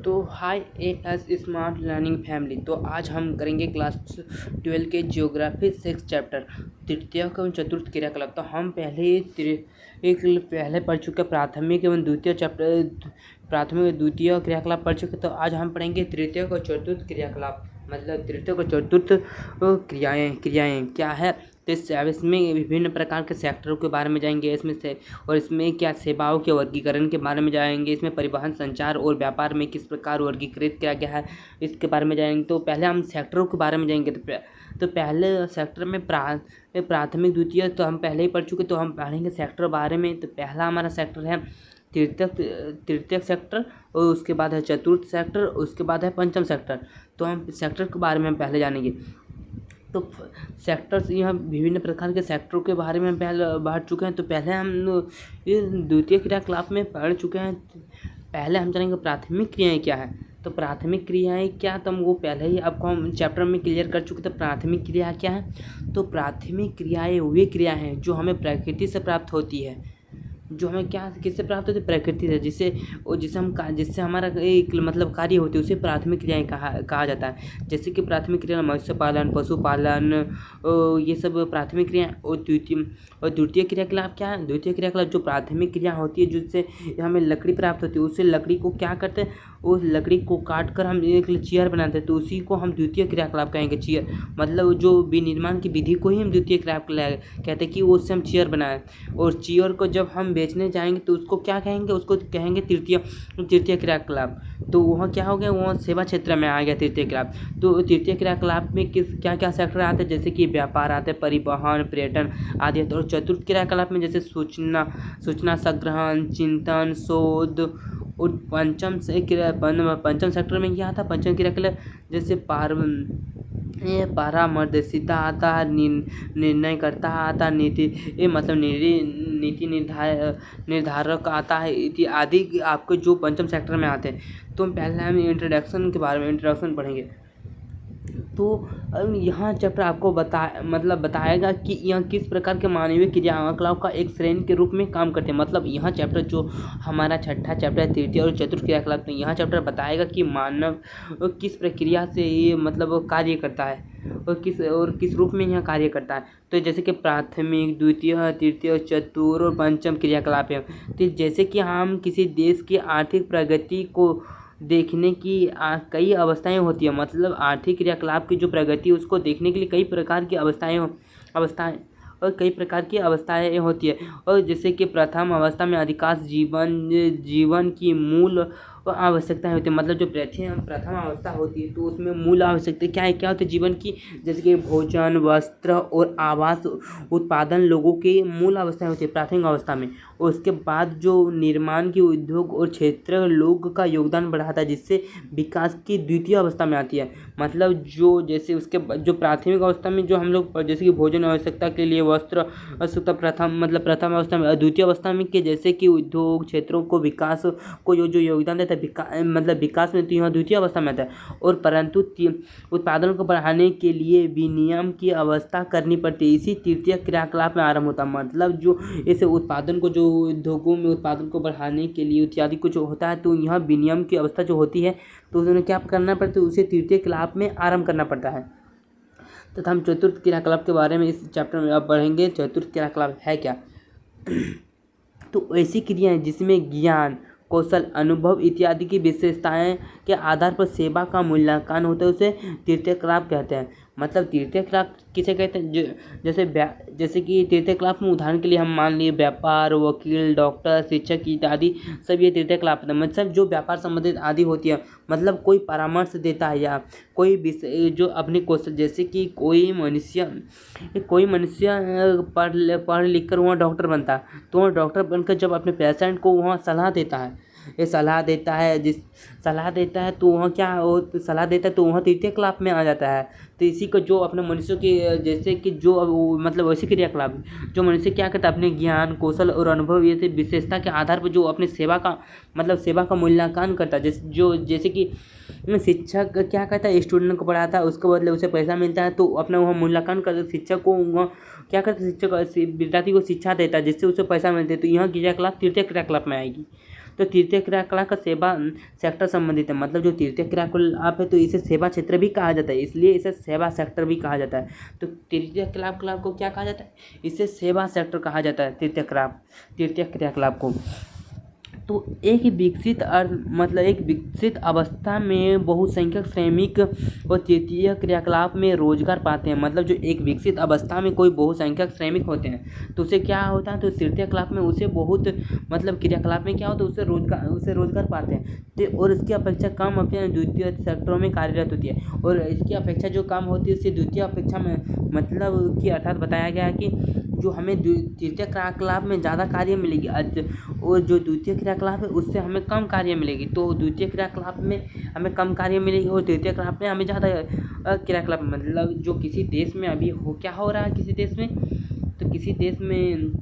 तो हाय S smart learning family. तो आज हम करेंगे क्लास 12 के जियोग्राफी 6 चैप्टर तृतीयक एवं चतुर्थ क्रियाकलाप। तो हम पहले पढ़ चुके प्राथमिक एवं द्वितीय चैप्टर, प्राथमिक और द्वितीय क्रियाकलाप पढ़ चुके। तो आज हम पढ़ेंगे तृतीयक और चतुर्थ क्रियाकलाप, मतलब तृतीयक और चतुर्थ क्रियाएँ क्या है। तो इसमें विभिन्न प्रकार के सेक्टरों के बारे में जाएंगे, इसमें से और इसमें क्या सेवाओं के वर्गीकरण के बारे में जाएंगे, इसमें परिवहन, संचार और व्यापार में किस प्रकार वर्गीकृत किया गया है इसके बारे में जाएंगे। तो पहले हम सेक्टरों के बारे में जाएंगे। तो पहले सेक्टर में प्राथमिक द्वितीय तो हम पहले ही पढ़ चुके, तो हम पढ़ेंगे सेक्टर बारे में। तो पहला हमारा सेक्टर है तृतीयक सेक्टर, और उसके बाद है चतुर्थ सेक्टर, उसके बाद है पंचम सेक्टर। तो हम सेक्टर के बारे में पहले जानेंगे। तो सेक्टर्स, यहाँ विभिन्न प्रकार के सेक्टरों के बारे में पहले बढ़ चुके हैं। तो पहले हम द्वितीय क्रियाकलाप में पढ़ चुके हैं। पहले हम जानेंगे प्राथमिक क्रियाएं क्या है। तो प्राथमिक क्रियाएं क्या, तो हम वो पहले ही आपको हम चैप्टर में क्लियर कर चुके। तो प्राथमिक क्रिया क्या है, तो प्राथमिक क्रियाएं वे क्रिया हैं जो हमें प्रकृति से प्राप्त होती है, जो हमें क्या किससे प्राप्त होती है, प्रकृति से, जिससे हमारा एक मतलब कार्य होती है उसे प्राथमिक क्रियाएं कहा जाता है। जैसे कि प्राथमिक क्रिया मत्स्य पालन, पशुपालन, ये सब प्राथमिक क्रिया। और द्वितीय क्रियाकलाप क्या है, द्वितीय क्रियाकलाप जो प्राथमिक क्रिया होती है जिससे हमें लकड़ी प्राप्त होती है, उससे लकड़ी को क्या करते हैं, उस लकड़ी को काट कर हम एक चेयर बनाते हैं, तो उसी को हम द्वितीय क्रियाकलाप कहेंगे। चेयर मतलब जो विनिर्माण की विधि को ही हम द्वितीय क्रियाकलाप कहते हैं कि वो उससे हम चेयर बनाएं। और चेयर को जब हम बेचने जाएंगे तो उसको क्या कहेंगे, उसको कहेंगे तृतीय क्रियाकलाप। तो वहाँ क्या हो गया, वहाँ सेवा क्षेत्र में आ गया तृतीय क्रियाकलाप। तो तृतीय क्रियाकलाप में क्या सेक्टर आते हैं, जैसे कि व्यापार आते हैं, परिवहन, पर्यटन आदि। और चतुर्थ क्रियाकलाप में जैसे सूचना संग्रहण, चिंतन, शोध। और पंचम सेक्टर में क्या आता है, पंचम क्रियाकलाप जैसे परामर्शिता आता है, निर्णय करता आता, नीति निर्धारक आता है इत्यादि आपको जो पंचम सेक्टर में आते हैं। तो पहले हम इंट्रोडक्शन के बारे में इंट्रोडक्शन पढ़ेंगे। तो यहाँ चैप्टर आपको बताएगा कि यह किस प्रकार के मानवीय क्रियाकलाप का एक श्रेणी के रूप में काम करते हैं। मतलब यहाँ चैप्टर जो हमारा छठा चैप्टर है तृतीय और चतुर्थ क्रियाकलाप, तो यहाँ चैप्टर बताएगा कि मानव किस प्रक्रिया से ये मतलब कार्य करता है और किस रूप में यह कार्य करता है। तो जैसे कि प्राथमिक, द्वितीय, तृतीय, चतुर्थ और पंचम क्रियाकलाप है। तो जैसे कि हम किसी देश की आर्थिक प्रगति को देखने की कई अवस्थाएं होती है, मतलब आर्थिक क्रियाकलाप की जो प्रगति है उसको देखने के लिए कई प्रकार की अवस्थाएं होती है। और जैसे कि प्रथम अवस्था में अधिकांश जीवन की मूल आवश्यकताएं होती है। मतलब जो प्रथम अवस्था होती है तो उसमें मूल आवश्यकता क्या होती है जीवन की, जैसे कि भोजन, वस्त्र और आवास उत्पादन लोगों की मूल अवस्थाएं होती है प्राथमिक अवस्था में। और उसके बाद जो निर्माण की उद्योग और क्षेत्र लोग का योगदान बढ़ाता है, जिससे विकास की द्वितीय अवस्था में आती है। मतलब जो जैसे उसके जो प्राथमिक अवस्था में जो हम लोग जैसे कि भोजन आवश्यकता के लिए, वस्त्र आवश्यकता प्रथम अवस्था में, द्वितीय अवस्था में के जैसे कि उद्योग क्षेत्रों को विकास को जो योगदान देता है विकास में, तो यहाँ द्वितीय अवस्था में आता है। और परंतु उत्पादन को बढ़ाने के लिए विनियम की अवस्था करनी पड़ती है, इसी तृतीय क्रियाकलाप में आरंभ होता है। मतलब जो इस उत्पादन को, जो उद्योगों में उत्पादन को बढ़ाने के लिए इत्यादि कुछ होता है, तो यहाँ विनियम की अवस्था जो होती है तो उन्हें क्या करना पड़ता है, उसे तृतीय क्रियाकलाप में आरंभ करना पड़ता है। तथा हम चतुर्थ क्रियाकलाप के बारे में इस चैप्टर में अब पढ़ेंगे। चतुर्थ क्रियाकलाप है क्या, तो ऐसी क्रियाएं जिसमें ज्ञान, कौशल, अनुभव इत्यादि की विशेषताएं के आधार पर सेवा का मूल्यांकन होता है, उसे तृतीय क्रियाकलाप कहते हैं। मतलब तृतीय क्रियाकलाप किसे कहते हैं, जैसे कि तृतीय क्रियाकलाप में उदाहरण के लिए हम मान लिए व्यापार, वकील, डॉक्टर, शिक्षक इत्यादि सब ये तृतीय क्रियाकलाप है। मतलब जो व्यापार संबंधित आदि होती है, मतलब कोई परामर्श देता है या कोई विषय जो अपने कौशल, जैसे कि कोई मनुष्य पढ़ लिख कर वहाँ डॉक्टर बनता है, तो वह डॉक्टर बनकर जब अपने पेशेंट को वहाँ सलाह देता है, तो वहाँ क्या हो, सलाह देता है तो वहाँ तृतीय क्रियाकलाप में आ जाता है। तो इसी को जो अपने मनुष्य की, जैसे कि जो मतलब वैसे क्रियाकलाप जो मनुष्य क्या करता है, अपने ज्ञान, कौशल और अनुभव ये विशेषता के आधार पर जो अपने सेवा का मूल्यांकन करता है। जैसे कि शिक्षक क्या करता है, स्टूडेंट को पढ़ाता है, उसके बदले उसे पैसा मिलता है, तो अपना वहाँ मूल्यांकन करता है। शिक्षक को वहाँ क्या करता है, शिक्षक विद्यार्थी को शिक्षा देता है जिससे उसे पैसा मिलता है। तो यहाँ क्रियाकलाप तृतीय क्रियाकलाप में आएगी। तो तृतीय क्रियाकलाप का सेवा सेक्टर संबंधित है, मतलब जो तृतीय क्रियाकलाप है तो इसे सेवा क्षेत्र भी कहा जाता है, इसलिए इसे सेवा सेक्टर भी कहा जाता है। तो तृतीय क्रियाकलाप को क्या कहा जाता है? इसे सेवा सेक्टर कहा जाता है तृतीय क्रियाकलाप को। तो एक विकसित अवस्था में बहुसंख्यक श्रमिक और तृतीय क्रियाकलाप में रोजगार पाते हैं, मतलब जो एक विकसित अवस्था में कोई बहुसंख्यक श्रमिक होते हैं तो उसे क्या होता है, तो तृतीय क्रियाकलाप में उसे बहुत मतलब क्रियाकलाप में क्या होता है, उसे रोजगार पाते हैं और इसकी अपेक्षा कम अपने द्वितीय सेक्टरों में कार्यरत होती है, और इसकी अपेक्षा जो कम होती है उससे द्वितीय अपेक्षा में मतलब कि अर्थात बताया गया है कि जो हमें तृतीय क्रियाकलाप में ज़्यादा कार्य मिलेगी और जो द्वितीय क्रियाकलाप है उससे हमें कम कार्य मिलेगी। तो द्वितीय क्रियाकलाप में हमें कम कार्य मिलेगी और तृतीय क्रियाकलाप में हमें ज़्यादा क्रियाकलाप, मतलब जो किसी देश में अभी क्या हो रहा है किसी देश में, तो किसी देश में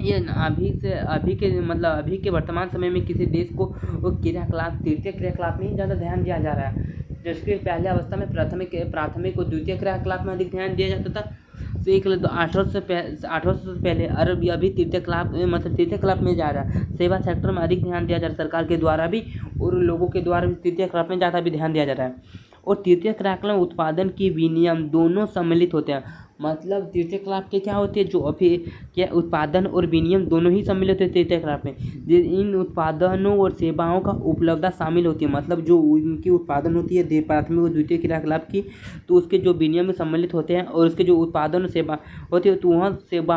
ये अभी के वर्तमान समय में किसी देश को तृतीय क्रियाकलाप में ही ज़्यादा ध्यान दिया जा रहा है, जबकि पहले अवस्था में प्राथमिक और द्वितीय क्रियाकलाप में अधिक ध्यान दिया जाता था। तो 1800 से पहले अभी तृतीय क्रियाकलाप में जा रहा है, सेवा सेक्टर में अधिक ध्यान दिया जा रहा है सरकार के द्वारा भी और लोगों के द्वारा भी तृतीय क्रियाकलाप में ज़्यादा भी ध्यान दिया जा रहा है। और तृतीय क्रियाकलाप उत्पादन की विनियम दोनों सम्मिलित होते हैं, मतलब तृतीय क्रियाकलाप के क्या होते हैं, जो अभी क्या उत्पादन और विनियम दोनों ही सम्मिलित होते हैं तृतीय क्रियाकलाप में। इन उत्पादनों और सेवाओं का उपलब्धता शामिल होती है, मतलब जो उनकी उत्पादन होती है प्राथमिक और द्वितीय क्रियाकलाप की, तो उसके जो विनियम में सम्मिलित होते हैं और उसके जो उत्पादन और सेवा होती है तो वहाँ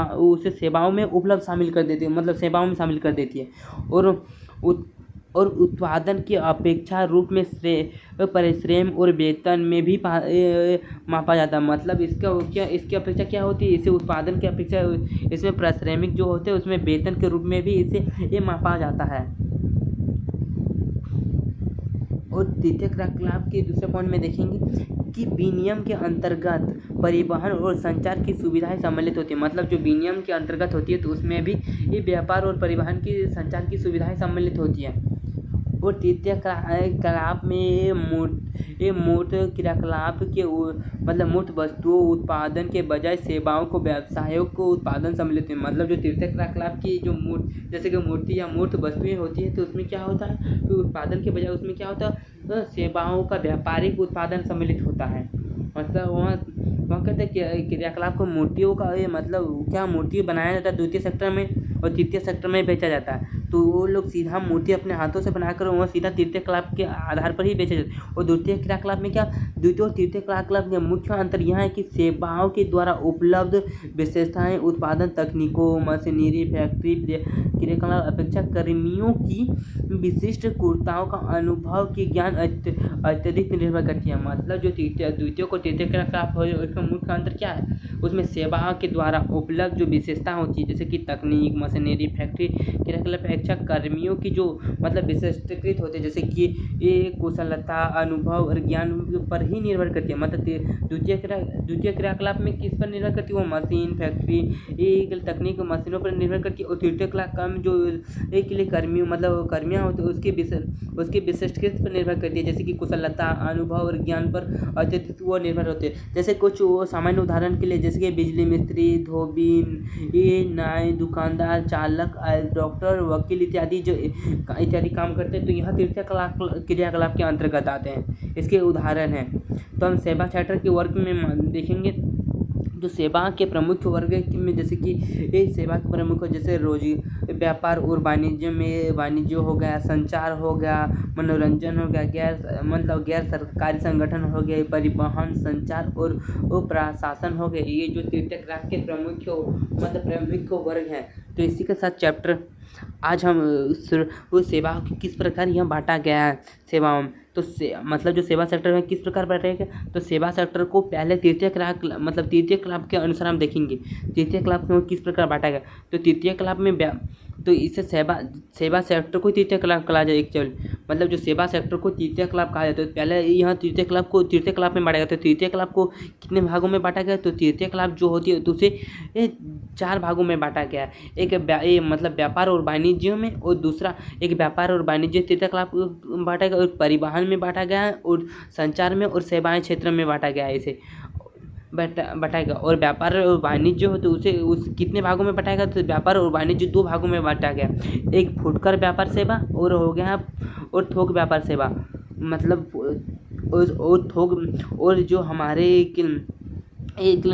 उसे सेवाओं में उपलब्ध शामिल कर देती है, मतलब सेवाओं में शामिल कर देती है। और उत्पादन की अपेक्षा रूप में परिश्रम और वेतन में भी मापा जाता है, मतलब इसकी अपेक्षा क्या होती है, इसे उत्पादन की अपेक्षा इसमें पारिश्रमिक जो होते हैं उसमें वेतन के रूप में भी इसे मापा जाता है। और तृतीय क्रियाकलाप के दूसरे पॉइंट में देखेंगे कि विनियम के अंतर्गत परिवहन और संचार की सुविधाएं सम्मिलित होती है, मतलब जो विनियम के अंतर्गत होती है तो उसमें भी ये व्यापार और परिवहन की संचार की सुविधाएं सम्मिलित होती है। और तृतीय क्रियाकलाप में मूर्त क्रियाकलाप के मतलब मूर्त वस्तुओं उत्पादन के बजाय सेवाओं को व्यवसायों को उत्पादन सम्मिलित है, मतलब जो तृतीय क्रियाकलाप की जो जैसे कि मूर्ति या मूर्त वस्तुएं होती है तो उसमें क्या होता है, तो उत्पादन के बजाय उसमें क्या होता है, तो सेवाओं का व्यापारिक उत्पादन सम्मिलित होता है। मतलब वहाँ कहते हैं क्रियाकलाप को मूर्तियों का मतलब क्या मूर्ति बनाया जाता है द्वितीय सेक्टर में और तृतीय सेक्टर में बेचा जाता है, तो वो लोग सीधा मूर्ति अपने हाथों से बनाकर वहाँ सीधा तृतीय क्रियाकलाप के आधार पर ही बेचे जाते हैं। और द्वितीय क्रियाकलाप में क्या, द्वितीय और तृतीय क्रियाकलाप में मुख्य अंतर यह है कि सेवाओं के द्वारा उपलब्ध विशेषताएं उत्पादन तकनीकों मशीनरी फैक्ट्री क्रियाकलाप अपेक्षा कर्मियों की विशिष्ट कुर्ताओं का अनुभव की ज्ञान अत्यधिक निर्भर करती है, मतलब जो द्वितीय को तृतीय क्रियाकलाप हो उसका मुख्य अंतर क्या है, उसमें सेवाओं के द्वारा उपलब्ध जो विशेषता होती है जैसे कि तकनीक मशीनरी फैक्ट्री क्रियाकलाप अपेक्षा कर्मियों की जो मतलब विशिष्टकृत होते हैं, जैसे कि ये कुशलता अनुभव और ज्ञान पर ही निर्भर करती है। मतलब द्वितीय क्रियाकलाप में किस पर निर्भर करती है, वो मशीन फैक्ट्री ये तकनीक मशीनों पर निर्भर करती है। और तृतीय क्रियाकलाप में जो एक के लिए कर्मियाँ होते हैं उसके विशिष्टकृत पर निर्भर करती है, जैसे कि कुशलता अनुभव और ज्ञान पर अत्यधिक वो निर्भर होते हैं। जैसे कुछ वो सामान्य उदाहरण के लिए जैसे कि बिजली मिस्त्री धोबी नाई दुकानदार चालक डॉक्टर वकील इत्यादि काम करते हैं, तो यह तृतीय क्रियाकलाप के अंतर्गत आते हैं। इसके उदाहरण हैं तो हम सेवा क्षेत्र के वर्ग में देखेंगे, जो सेवा के प्रमुख वर्ग में जैसे कि सेवा के प्रमुख जैसे व्यापार और वाणिज्य हो गया, संचार हो गया, मनोरंजन हो गया, गैर सरकारी संगठन हो गए, परिवहन संचार और प्रशासन हो गए, ये जो तृतीय क्रियाकलाप के प्रमुख वर्ग हैं। तो इसी के साथ चैप्टर आज हम वो सेवा किस प्रकार यहाँ बांटा गया है सेवाओं में, तो मतलब जो सेवा सेक्टर में किस प्रकार बांटा गया, तो सेवा सेक्टर को पहले तृतीय क्रियाकलाप के अनुसार हम देखेंगे तृतीय क्रियाकलाप में किस प्रकार बांटा गया। तो तृतीय क्रियाकलाप में तो इसे सेवा सेक्टर को तृतीय क्रियाकलाप कहा जाए एक्चुअली, मतलब जो सेवा सेक्टर को तृतीय क्रियाकलाप कहा जाता है। पहले यहाँ तृतीय क्रियाकलाप में बांटा गया, तो तृतीय क्रियाकलाप को कितने भागों में बांटा गया, तो तृतीय क्रियाकलाप जो होती है तो उसे 4 भागों में बांटा गया है। एक मतलब व्यापार और वाणिज्य में, और दूसरा एक व्यापार और वाणिज्य तृतीय क्रियाकलाप बांटा गया, और परिवहन में बांटा गया है, और संचार में और सेवाएं क्षेत्र में बांटा गया है। इसे बटाएगा। और व्यापार और वाणिज्य हो तो उसे उस कितने भागों में बटाएगा, तो व्यापार और वाणिज्य 2 भागों में बांटा गया। एक फुटकर व्यापार सेवा और हो गया और थोक व्यापार सेवा। मतलब और थोक और जो हमारे एक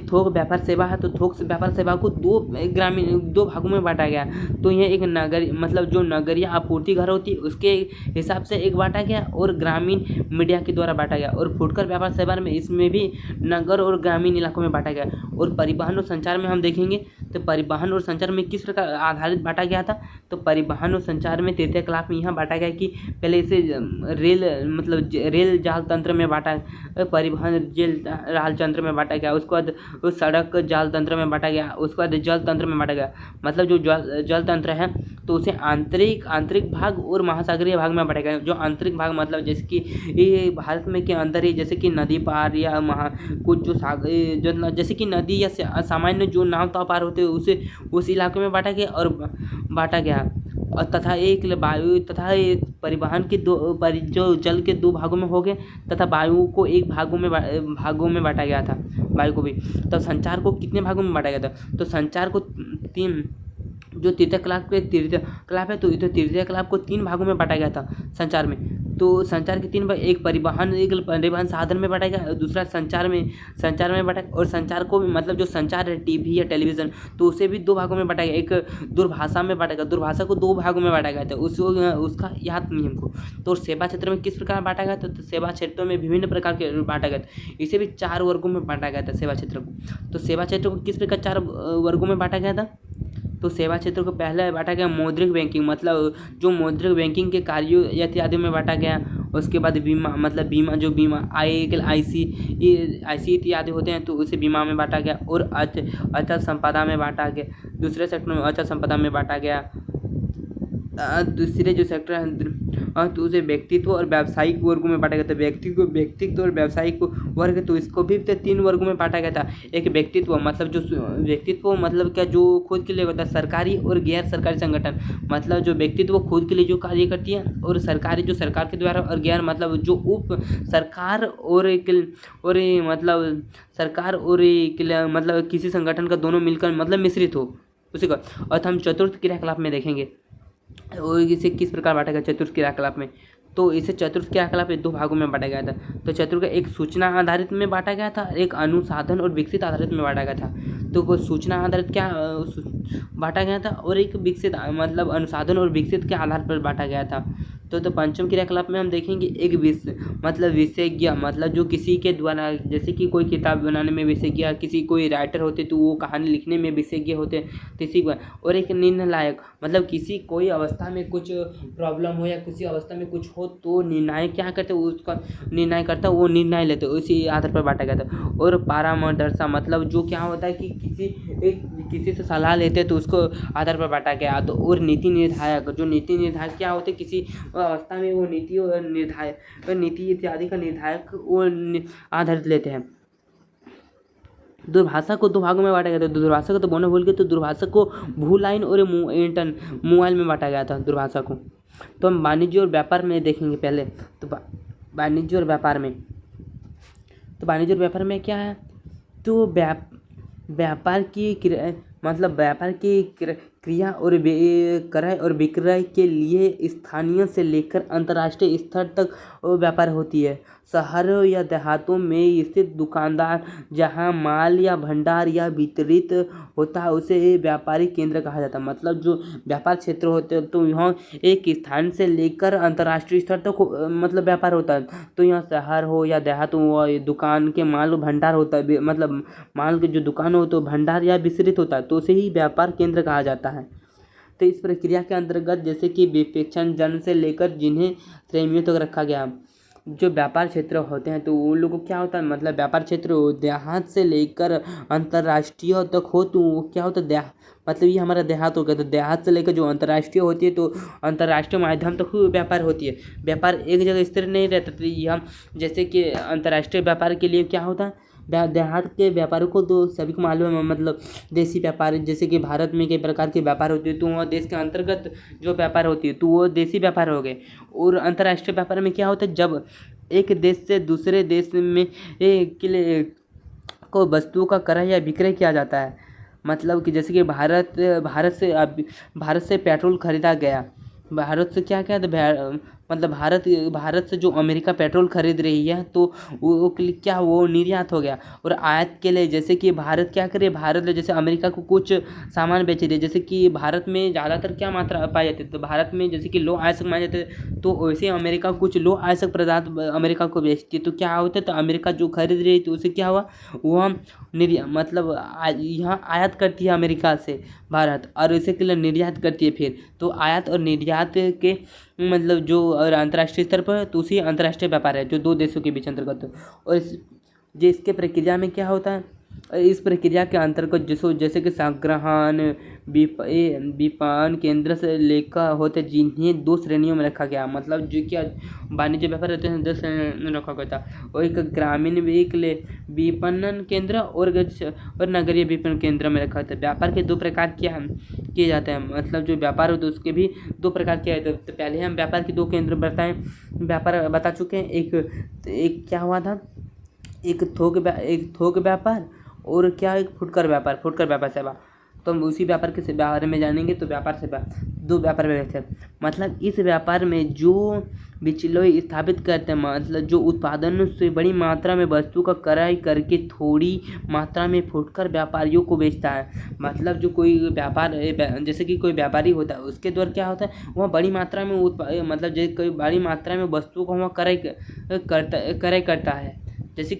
थोक व्यापार सेवा है, तो थोक व्यापार सेवा को 2 भागों में बांटा गया। तो यह एक नगर मतलब जो नगरीय आपूर्ति घर होती है उसके हिसाब से एक बांटा गया और ग्रामीण मीडिया के द्वारा बांटा गया। और फुटकर व्यापार सेवा में इसमें भी नगर और ग्रामीण इलाकों में बांटा गया। और परिवहन और संचार में हम देखेंगे तो परिवहन और संचार में किस प्रकार आधारित बांटा गया था, तो परिवहन और संचार में तृतीय कलाप में यहाँ बांटा गया कि पहले इसे रेल जाल तंत्र में बांटा, परिवहन रेल जाल तंत्र में बांटा गया। उसके बाद उस सड़क जाल तंत्र में बांटा गया। उसके बाद जल तंत्र में बांटा गया। मतलब जो जल तंत्र है तो उसे आंतरिक भाग और महासागरीय भाग में बांटा गया। जो आंतरिक भाग मतलब जैसे कि ये भारत में के अंदर ही जैसे कि नदी पार या कुछ जो जैसे कि नदी या सामान्य जो नाव ताव पार होते हैं उसे उस इलाके में बांटा गया। और तथा एक वायु तथा परिवहन के जो जल के 2 भागों में हो गए तथा वायु को 1 भागों में बांटा गया था। वायु को भी तब संचार को कितने भागों में बांटा गया था, तो संचार को 3 जो तृतीय कलाप है तो तृतीय कलाप को 3 भागों में बांटा गया था संचार में। तो संचार के 3 भाग, एक परिवहन साधन में बांटा गया, दूसरा संचार में बांटा। और संचार को भी मतलब जो संचार है टीवी या टेलीविजन तो उसे भी 2 भागों में बांटा गया। एक दूरभाषा में बांटा गया, दूरभाषा को 2 भागों में बांटा गया था, उसका याद नहीं हमको। तो सेवा क्षेत्र में किस प्रकार बांटा गया था, तो सेवा क्षेत्रों में विभिन्न प्रकार के बांटा गया था। इसे भी 4 वर्गों में बांटा गया था सेवा क्षेत्र को। तो सेवा क्षेत्र को किस प्रकार 4 वर्गों में बांटा गया था, तो सेवा क्षेत्र को पहले बांटा गया मौद्रिक बैंकिंग, मतलब जो मौद्रिक बैंकिंग के कार्यों इत्यादि में बांटा गया। उसके बाद बीमा, मतलब बीमा IC इत्यादि होते हैं तो उसे बीमा में बांटा गया। और अचल संपदा में बांटा गया। दूसरे सेक्टर में अचल संपदा में बांटा गया। दूसरे जो सेक्टर है तो उसे व्यक्तित्व और व्यावसायिक वर्गों में बांटा गया था। व्यक्तित्व और व्यावसायिक वर्ग तो इसको भी 3 वर्गों में बांटा गया था। एक व्यक्तित्व मतलब क्या, जो खुद के लिए होता है, सरकारी और गैर सरकारी संगठन। मतलब जो व्यक्तित्व खुद के लिए जो कार्य करती है, और सरकारी जो सरकार के द्वारा, और गैर मतलब जो उप सरकार और मतलब सरकार और मतलब किसी संगठन का दोनों मिलकर मतलब मिश्रित हो उसी का। और हम चतुर्थ क्रियाकलाप में देखेंगे और इसे किस प्रकार बांटा गया चतुर्थ क्रियाकलाप में। तो इसे चतुर्थ क्रियाकलाप 2 भागों में बांटा गया था। तो चतुर्थ एक सूचना आधारित में बांटा गया था, एक अनुसाधन और विकसित आधारित में बांटा गया था। तो वो सूचना आधारित क्या बांटा गया था, और एक विकसित मतलब अनुसाधन और विकसित के आधार पर बांटा गया था। तो पंचम क्रियाकलाप में हम देखेंगे एक विशेषज्ञ, मतलब जो किसी के द्वारा, जैसे कि कोई किताब बनाने में विशेषज्ञ, किसी कोई राइटर होते तो वो कहानी लिखने में विशेषज्ञ होते किसी को। और एक निर्णायक, मतलब किसी कोई अवस्था में कुछ प्रॉब्लम हो या किसी अवस्था में कुछ हो तो निर्णायक क्या करते, उसका निर्णय करता, वो निर्णय लेते, उसी आधार पर बांटा गया था। और परामर्शदाता, मतलब जो क्या होता है कि किसी से सलाह लेते तो उसको आधार पर बांटा गया। तो और नीति निर्धारक, जो नीति निर्धारक क्या होते, किसी अवस्था में वो नीति इत्यादि का निर्धारक वो आधारित लेते हैं। दूरभाषा को 2 भागों में बांटा गया था। दूरभाषा को तो बोलना भूल गए, तो दूरभाषा को भू लाइन और मोबाइल में बांटा गया था दूरभाषा को। तो हम वाणिज्य और व्यापार में देखेंगे पहले। तो वाणिज्य और व्यापार में क्या है, तो व्यापार की क्रिया और क्रय और विक्रय के लिए स्थानीय से लेकर अंतर्राष्ट्रीय स्तर तक व्यापार होती है। शहरों या देहातों में स्थित दुकानदार जहां माल या भंडार या वितरित होता है उसे व्यापारिक केंद्र कहा जाता है। मतलब जो व्यापार क्षेत्र होते हैं तो यहाँ एक स्थान से लेकर अंतर्राष्ट्रीय स्तर तक मतलब व्यापार होता है। तो यहाँ शहर हो या देहात हो, दुकान के माल भंडार होता है, मतलब माल के जो दुकान हो तो भंडार या वितरित होता है, तो उसे ही व्यापार केंद्र कहा जाता है। तो इस प्रक्रिया के अंतर्गत जैसे कि विपेक्षण जन से लेकर जिन्हें श्रेणियों तक रखा गया, जो व्यापार क्षेत्र होते हैं तो उन लोगों को क्या होता है, मतलब व्यापार क्षेत्र देहात से लेकर अंतर्राष्ट्रीय तक हो तो क्या होता है, मतलब ये हमारा देहात हो गया। तो देहात से लेकर जो अंतर्राष्ट्रीय होती है तो अंतर्राष्ट्रीय माध्यम तक व्यापार होती है। व्यापार एक जगह स्थिर नहीं रहता। तो यह जैसे कि अंतर्राष्ट्रीय व्यापार के लिए क्या होता है, देहात के व्यापारों को तो सभी को मालूम है, मतलब देसी व्यापार, जैसे कि भारत में कई प्रकार के व्यापार होते हैं तो वह देश के अंतर्गत जो व्यापार होती है तो वो देसी व्यापार हो गए। और अंतर्राष्ट्रीय व्यापार में क्या होता है, जब एक देश से दूसरे देश में के लिए को वस्तुओं का क्रय या विक्रय किया जाता है। मतलब कि जैसे कि भारत से पेट्रोल खरीदा गया, भारत से क्या क्या मतलब भारत से जो अमेरिका पेट्रोल खरीद रही है तो वो के लिए क्या वो निर्यात हो गया। और आयात के लिए जैसे कि भारत क्या करे, भारत ने जैसे अमेरिका को कुछ सामान बेच रही है, जैसे कि भारत में ज़्यादातर क्या मात्रा पाई जाती है, तो भारत में जैसे कि लो आयस्क माने जाते हैं, तो वैसे अमेरिका कुछ लो आयस्क पदार्थ अमेरिका को बेचती है। तो क्या होता है, तो अमेरिका जो खरीद रही थी उसे क्या हुआ, वह मतलब यहाँ आयात करती है अमेरिका से भारत, और इसे के लिए निर्यात करती है। फिर तो आयात और निर्यात के मतलब जो और अंतर्राष्ट्रीय स्तर पर, तो उसी अंतर्राष्ट्रीय व्यापार है जो दो देशों के बीच अंतर्गत हो। और इसके प्रक्रिया में क्या होता है, इस प्रक्रिया के अंतर्गत जैसे कि संग्रहण, विपणन केंद्र से लेकर होते, जिन्हें दो श्रेणियों में रखा गया। मतलब जो क्या वाणिज्य व्यापार रहते हैं 10 श्रेणी में रखा गया था। और एक ग्रामीण विपणन केंद्र और नगरीय विपणन केंद्र में रखा था। व्यापार के दो प्रकार किए जाते हैं, मतलब जो व्यापार होता है उसके भी दो प्रकार किए जाते हैं। तो पहले हम व्यापार के दो केंद्र व्यापार बता चुके हैं। एक क्या हुआ था, एक थोक व्यापार और क्या एक फुटकर व्यापार सेवा। तो हम उसी व्यापार के बारे में जानेंगे। तो व्यापार सेवा दो व्यापार व्यवस्था है। मतलब इस व्यापार में जो बिचौलिए स्थापित करते हैं, मतलब जो उत्पादन से बड़ी मात्रा में वस्तु का क्रय करके थोड़ी मात्रा में फुटकर व्यापारियों को बेचता है। मतलब जो कोई व्यापार जैसे कि कोई व्यापारी होता है, उसके द्वारा क्या होता है, वह बड़ी मात्रा में मतलब जैसे कोई बड़ी मात्रा में वस्तुओं को वह क्रय करता है। जैसे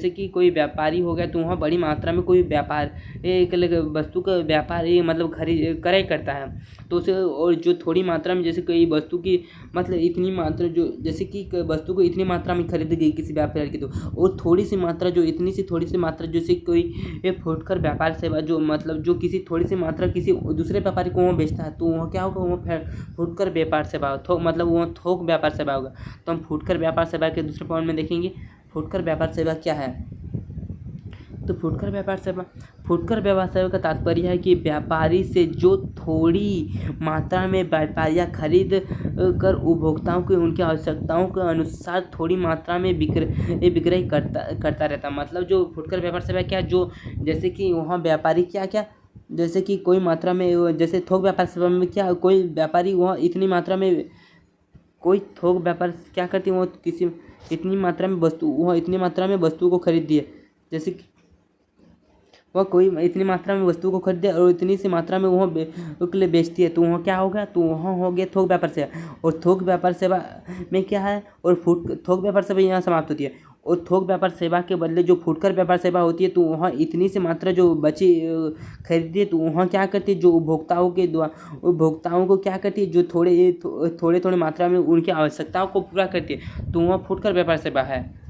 कि कोई व्यापारी हो गया, तो वहाँ बड़ी मात्रा में कोई व्यापार एक वस्तु का व्यापार मतलब क्रय करता है। तो उसे, और जो थोड़ी मात्रा में जैसे कोई वस्तु की मतलब इतनी मात्रा जो जैसे कि वस्तु को इतनी मात्रा में खरीदी गई किसी व्यापारी की, तो और थोड़ी सी मात्रा जो थोड़ी सी मात्रा जैसे कोई फुटकर व्यापार सेवा जो मतलब जो किसी थोड़ी सी मात्रा किसी दूसरे व्यापारी को वहाँ बेचता है, तो वहाँ क्या होगा, वहाँ फुटकर व्यापार सेवा मतलब वहाँ थोक व्यापार सेवा होगा। तो हम फुटकर व्यापार सेवा के दूसरे पॉइंट में देखेंगे फुटकर व्यापार सेवा क्या है। तो फुटकर व्यापार सेवा का तात्पर्य है कि व्यापारी से जो थोड़ी मात्रा में व्यापारियाँ खरीद कर उपभोक्ताओं को उनकी आवश्यकताओं के अनुसार थोड़ी मात्रा में विक्रय करता रहता। मतलब जो फुटकर व्यापार सेवा क्या, जो जैसे कि वहाँ व्यापारी क्या जैसे कि कोई मात्रा में, जैसे थोक व्यापार सेवा में क्या कोई व्यापारी वहाँ इतनी मात्रा में, कोई थोक व्यापार क्या करती है, वो किसी इतनी मात्रा में वस्तु को खरीद दिए, जैसे कि वह कोई इतनी मात्रा में वस्तु को खरीदे और इतनी सी मात्रा में वह के लिए बेचती है, तो वहाँ क्या हो गया, तो वहाँ हो गया थोक व्यापार सेवा। और थोक व्यापार सेवा में क्या है, और थोक व्यापार सेवा यहाँ समाप्त होती है। और थोक व्यापार सेवा के बदले जो फुटकर व्यापार सेवा होती है, तो वहाँ इतनी सी मात्रा जो बची खरीदी है, तो वहाँ क्या करती है, जो उपभोक्ताओं को क्या करती है, जो थोड़े मात्रा में उनकी आवश्यकताओं को पूरा करती है, तो वहाँ फुटकर व्यापार सेवा है।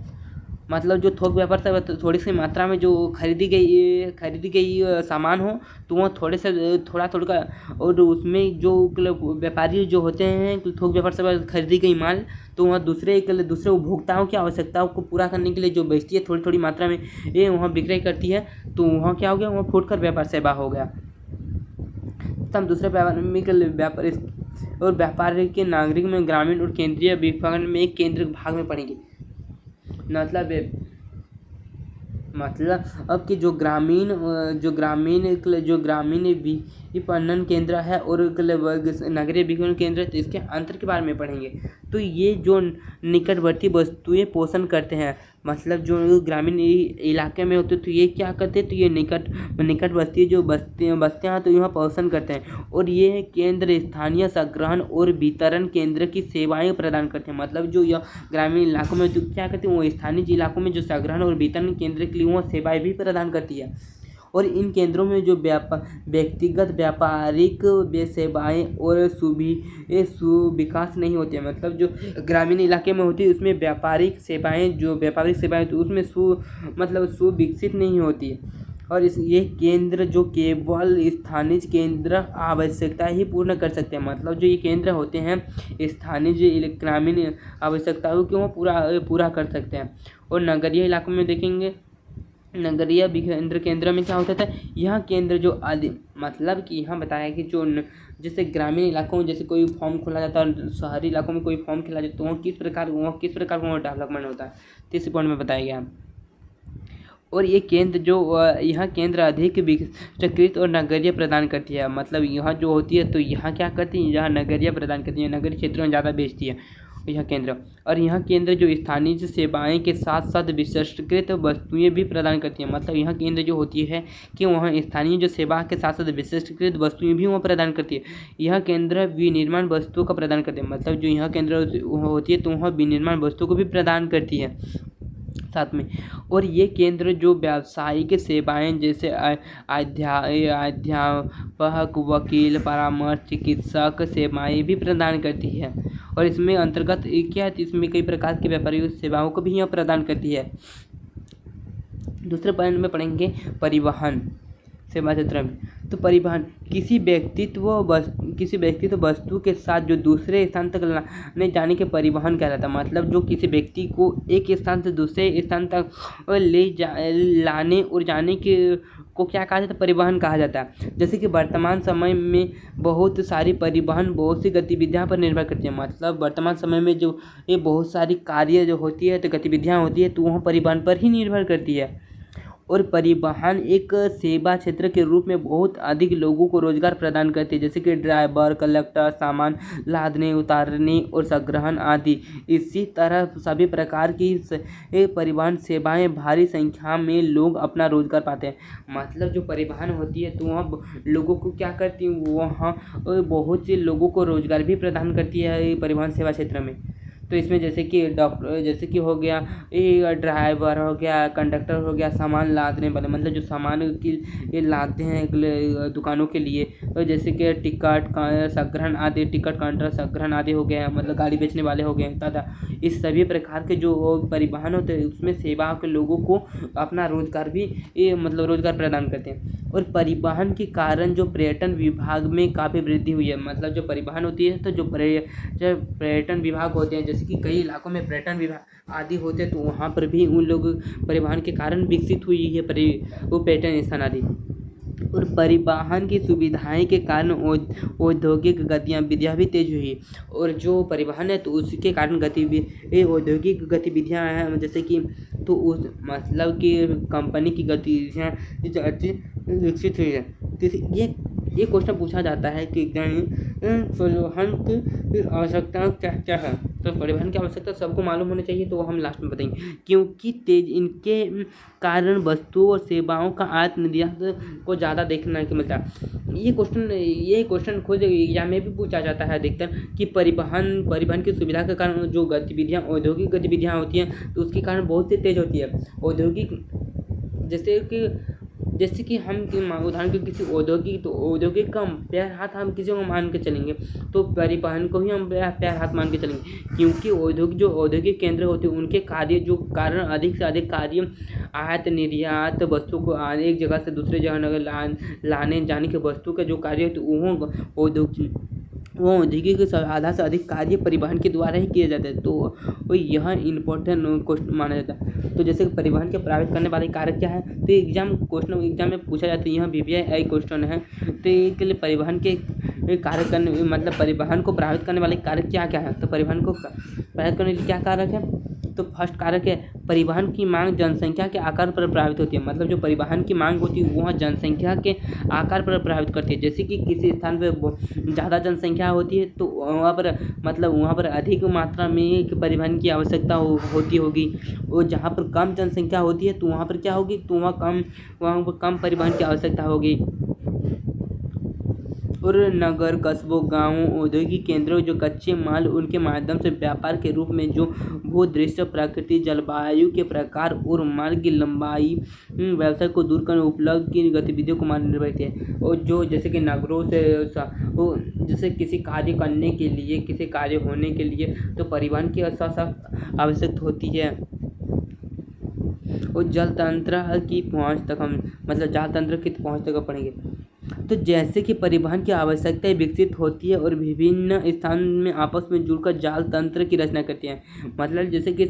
मतलब जो थोक व्यापार सेवा थोड़ी सी मात्रा में जो खरीदी गई सामान हो, तो वह थोड़ा का, और उसमें जो व्यापारी जो होते हैं थोक व्यापार सेवा खरीदी गई माल, तो वह दूसरे उपभोक्ताओं की आवश्यकताओं को पूरा करने के लिए जो बेचती है थोड़ी मात्रा में, ये वहाँ विक्रय करती है, तो वहाँ क्या हो गया, वहाँ फुटकर व्यापार सेवा हो गया। तो हम दूसरे व्यापार और व्यापार के नागरिक में ग्रामीण और केंद्रीय विपणन में एक केंद्र भाग में पढ़ेंगे। मतलब अब कि जो ग्रामीण विपणन केंद्र है और नगरीय विपणन केंद्र है, तो इसके अंतर के बारे में पढ़ेंगे। तो ये जो निकटवर्ती वस्तुएं पोषण करते हैं, मतलब जो ग्रामीण इलाके में होते, तो ये क्या करते हैं, तो ये निकटवर्ती जो बस्तियाँ तो यहाँ पोषण करते हैं। और ये केंद्र स्थानीय संग्रहण और वितरण केंद्र की सेवाएं प्रदान करते हैं। मतलब जो यह ग्रामीण इलाकों में तो क्या करते हैं, वो स्थानीय इलाकों में जो संग्रहण और वितरण केंद्र के लिए वह सेवाएं भी प्रदान करती है। और इन केंद्रों में जो व्यक्तिगत व्यापारिक सेवाएं और सुविकास नहीं होती है। मतलब जो ग्रामीण इलाके में होती है उसमें व्यापारिक सेवाएं तो उसमें सुविकसित नहीं होती है। और ये केंद्र जो केवल स्थानीय केंद्र आवश्यकता ही पूर्ण कर सकते हैं। मतलब जो ये केंद्र होते हैं स्थानीय ग्रामीण आवश्यकताओं को पूरा कर सकते हैं। और नगरीय इलाकों में देखेंगे, नगरीय केंद्र में क्या होता था, यह केंद्र जो मतलब कि यहाँ बताया कि जो जैसे ग्रामीण इलाकों में जैसे कोई फॉर्म खोला जाता है और शहरी इलाकों में कोई फॉर्म खोला जाता है, तो वहाँ किस प्रकार वहाँ डेवलपमेंट होता है, तीसरे पॉइंट में बताया गया। और ये केंद्र जो यह केंद्र अधिक विस्तृत और नगरीय प्रदान करती है। मतलब यहाँ जो होती है तो यहाँ क्या करती है, यहाँ नगरीय प्रदान करती है, नगरीय क्षेत्रों में ज़्यादा बेचती है यह केंद्र। और यह केंद्र जो स्थानीय सेवाएं के साथ साथ विशिष्टकृत वस्तुएं भी प्रदान करती है। मतलब यह केंद्र जो होती है कि वहाँ स्थानीय जो सेवा के साथ साथ विशिष्टकृत वस्तुएं भी वहाँ प्रदान करती है। यह केंद्र विनिर्माण वस्तुओं का प्रदान करती है। मतलब जो यह केंद्र होती है तो वहाँ विनिर्माण वस्तुओं को भी प्रदान करती है साथ में। और ये केंद्र जो व्यावसायिक सेवाएं जैसे अध्यापक, वकील, परामर्श, चिकित्सक सेवाएं भी प्रदान करती है। और इसमें अंतर्गत क्या है, इसमें कई प्रकार की व्यापारिक सेवाओं को भी यह प्रदान करती है। दूसरे पॉइंट में पढ़ेंगे परिवहन सेवा क्षेत्र में। तो परिवहन किसी व्यक्तित्व वस्तु के साथ जो दूसरे स्थान तक लाने जाने के परिवहन कहलाता है। मतलब जो किसी व्यक्ति को एक स्थान से दूसरे स्थान तक लाने और जाने के को क्या कहा जाता है, परिवहन कहा जाता है। जैसे कि वर्तमान समय में बहुत सारी परिवहन बहुत सी गतिविधियां पर निर्भर करती है। मतलब वर्तमान समय में जो ये बहुत सारी कार्य जो होती है तो गतिविधियां होती है तो वह परिवहन पर ही निर्भर करती है। और परिवहन एक सेवा क्षेत्र के रूप में बहुत अधिक लोगों को रोजगार प्रदान करती है। जैसे कि ड्राइवर, कंडक्टर, सामान लादने, उतारने और संग्रहण आदि। इसी तरह सभी प्रकार की परिवहन सेवाएं भारी संख्या में लोग अपना रोजगार पाते हैं। मतलब जो परिवहन होती है तो वहाँ लोगों को क्या करती है, वहाँ बहुत से लोगों को रोजगार भी प्रदान करती है परिवहन सेवा क्षेत्र में। तो इसमें जैसे कि जैसे कि हो गया ये ड्राइवर हो गया, कंडक्टर हो गया, सामान लादने वाले, मतलब जो सामान की ये लादते हैं दुकानों के लिए। और जैसे कि टिकट संग्रहण आदि, टिकट काउंटर संग्रहण आदि हो गया, मतलब गाड़ी बेचने वाले हो गए दादा। इस सभी प्रकार के जो परिवहन होते हैं उसमें सेवा के लोगों को अपना रोजगार भी मतलब रोजगार प्रदान करते हैं। और परिवहन के कारण जो पर्यटन विभाग में काफ़ी वृद्धि हुई है। मतलब जो परिवहन होती है तो जो पर्यटन विभाग होते हैं, जैसे कि कई इलाकों में पर्यटन विभाग आदि होते हैं तो वहाँ पर भी उन लोग परिवहन के कारण विकसित हुई है वो पर्यटन स्थान आदि। और परिवहन की सुविधाएं के कारण औद्योगिक गतिविधियाँ भी तेज हुई। और जो परिवहन है तो उसके कारण औद्योगिक गतिविधियाँ हैं, जैसे कि तो उस मतलब कि कंपनी की गतिविधियाँ विकसित हुई है। तो ये क्वेश्चन पूछा जाता है कि परिवहन की आवश्यकता क्या क्या है। तो परिवहन की आवश्यकता सबको मालूम होनी चाहिए, तो वो हम लास्ट में बताएंगे। क्योंकि इनके कारण वस्तुओं और सेवाओं का आयात निर्यात को ज़्यादा देखने को मिलता है। ये क्वेश्चन खुद एग्जाम में भी पूछा जाता है अधिकतर कि परिवहन की सुविधा के कारण जो गतिविधियाँ औद्योगिक गतिविधियाँ होती हैं तो उसके कारण बहुत सी तेज होती है। औद्योगिक जैसे कि हम उदाहरण के किसी औद्योगिक का पैर हाथ हम किसी को मान के चलेंगे तो परिवहन को ही हम पैर हाथ मान के चलेंगे। क्योंकि औद्योगिक केंद्र होते हैं उनके कार्य जो कारण अधिक से अधिक कार्य आयात निर्यात वस्तु को एक जगह से दूसरे जगह लाने जाने के वस्तु का जो कार्य है तो वो औद्योगिक आधा से अधिक कार्य परिवहन के द्वारा ही किए जाते हैं। तो यह इम्पोर्टेंट क्वेश्चन माना जाता है। तो जैसे परिवहन के प्रभावित करने वाले कारक क्या है, तो एग्जाम में पूछा जाता है, यह VVI क्वेश्चन है। तो इसके लिए परिवहन के कारक करने मतलब परिवहन को प्रभावित करने वाले कारक क्या क्या है। तो परिवहन को प्रभावित करने के लिए क्या कारक है, तो फर्स्ट कारक है परिवहन की मांग जनसंख्या के आकार पर प्रभावित होती है। मतलब जो परिवहन की मांग होती है वह जनसंख्या के आकार पर प्रभावित करती है। जैसे कि किसी स्थान पर ज़्यादा जनसंख्या होती है तो वहाँ पर अधिक मात्रा में परिवहन की आवश्यकता होती होगी। और जहाँ पर कम जनसंख्या होती है तो वहाँ पर क्या होगी, तो वहाँ पर कम परिवहन की आवश्यकता होगी। और नगर, कस्बों, गांवों, औद्योगिक केंद्रों जो कच्चे माल उनके माध्यम से व्यापार के रूप में जो भूदृश्य, प्रकृति, जलवायु के प्रकार और मार्ग की लंबाई व्यवसाय को दूर करने उपलब्ध की गतिविधियों को मान निर्भर है। और जो जैसे कि नगरों से जैसे किसी कार्य करने के लिए, किसी कार्य होने के लिए तो परिवहन की सख्त आवश्यकता होती है। और जल तंत्र की पहुँच तक पढ़ेंगे। तो जैसे कि परिवहन की आवश्यकताएं विकसित होती है और विभिन्न स्थान में आपस में जुड़कर जाल तंत्र की रचना करती हैं। मतलब जैसे कि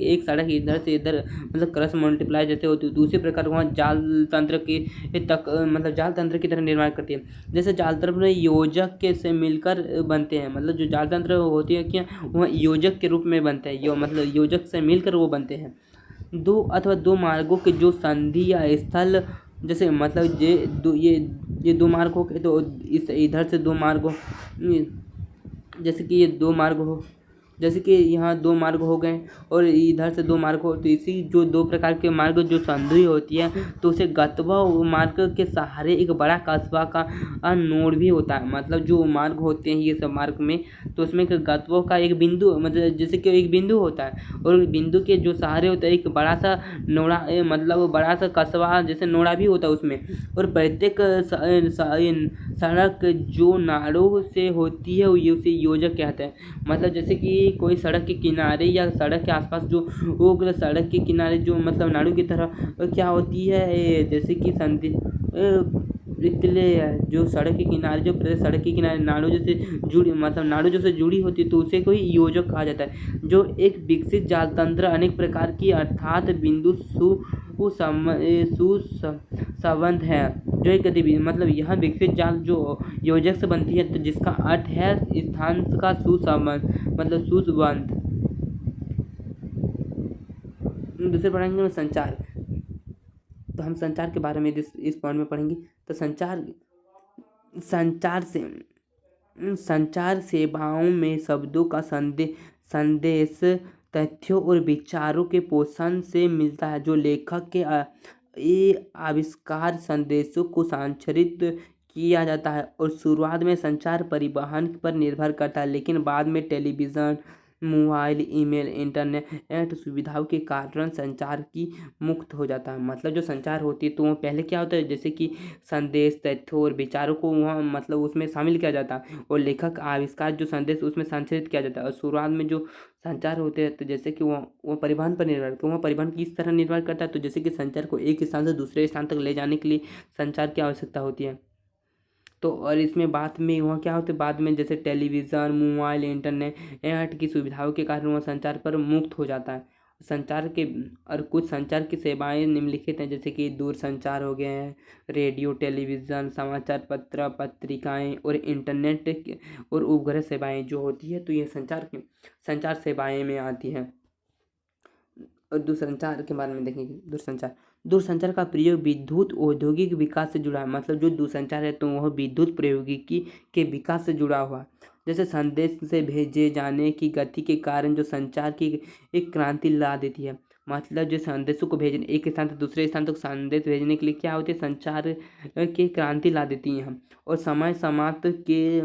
एक सड़क इधर से इधर मतलब क्रॉस मल्टीप्लाई जैसे होती है, दूसरे प्रकार वहाँ जाल तंत्र की तरह निर्माण करती है। जैसे जाल तंत्र में योजक के से मिलकर बनते हैं। मतलब जो जाल तंत्र होती है क्या वह योजक के रूप में बनते हैं, मतलब योजक से मिलकर वो बनते हैं। दो अथवा दो मार्गों के जो संधि या स्थल, जैसे मतलब ये दो मार्ग हो गए, तो इस इधर से दो मार्ग हो, जैसे कि ये दो मार्ग हो, जैसे कि यहाँ दो मार्ग हो गए और इधर से दो मार्ग हो, तो इसी जो दो प्रकार के मार्ग जो संधि होती है, तो उसे गत्वा मार्ग के सहारे एक बड़ा कस्बा का नोड भी होता है। मतलब जो मार्ग होते हैं ये सब मार्ग में, तो उसमें एक गत्वों का एक बिंदु, मतलब जैसे कि एक बिंदु होता है और बिंदु के जो सहारे होता है एक बड़ा सा नोड़ा, मतलब बड़ा सा कस्बा जैसे नोड़ा भी होता है उसमें। और प्रत्येक सड़क जो नाड़ों से होती है उसे योजक कहते हैं। मतलब जैसे कि कोई सड़क के किनारे या सड़क के आसपास जो वो सड़क के किनारे जो मतलब नाड़ू की तरह क्या होती है, जैसे कि संधि जो सड़क के किनारे जो सड़क के किनारे नाड़ू जैसे जुड़ी, मतलब नाड़ू जैसे जुड़ी होती है, तो उसे कोई योजक कहा जाता है। जो एक विकसित जाल तंत्र अनेक प्रकार की अर्थात बिंदु सुसंबद्ध है, जो एक गतिविधि, मतलब यह विकसित जाल जो योजक से बनती है, तो जिसका अर्थ है स्थान का सुसंबंध, मतलब सुसंबंध। दूसरे पढ़ेंगे में संचार, तो हम संचार के बारे में इस पॉइंट में पढ़ेंगे। तो संचार सेवाओं में शब्दों का संदेश तथ्यों और विचारों के पोषण से मिलता है। जो लेखक के ये आविष्कार संदेशों को संचारित किया जाता है और शुरुआत में संचार परिवहन पर निर्भर करता है, लेकिन बाद में टेलीविज़न, मोबाइल, ईमेल, इंटरनेट सुविधाओं के कारण संचार की मुक्त हो जाता है। मतलब जो संचार होती है तो वो पहले क्या होता है, जैसे कि संदेश तथ्यों और विचारों को वहाँ मतलब उसमें शामिल किया जाता है और लेखक आविष्कार जो संदेश उसमें संचारित किया जाता है। और शुरुआत में जो संचार होते हैं, तो जैसे कि वो परिवहन पर निर्भर, तो वह परिवहन किस तरह निर्भर करता है, तो जैसे कि संचार को एक स्थान से दूसरे स्थान तक ले जाने के लिए संचार की आवश्यकता होती है। तो और इसमें बाद में वहाँ क्या होता है, बाद में जैसे टेलीविज़न, मोबाइल, इंटरनेट की सुविधाओं के कारण वह संचार पर मुक्त हो जाता है। संचार के और कुछ संचार की सेवाएं निम्नलिखित हैं, जैसे कि दूर संचार हो गए हैं, रेडियो, टेलीविज़न, समाचार पत्र, पत्रिकाएं और इंटरनेट और उपग्रह सेवाएं जो होती है, तो ये संचार सेवाएं में आती हैं। और दूरसंचार के बारे में देखेंगे। दूरसंचार का प्रयोग विद्युत औद्योगिक विकास से जुड़ा है। मतलब जो दूरसंचार है तो वह विद्युत प्रौद्योगिकी के विकास से जुड़ा हुआ, जैसे संदेश से भेजे जाने की गति के कारण जो संचार की एक क्रांति ला देती है। मतलब जो संदेशों को भेजने एक स्थान से दूसरे स्थान तक संदेश भेजने के लिए क्या होती है, संचार की क्रांति ला देती हैं। और समय समाप्त के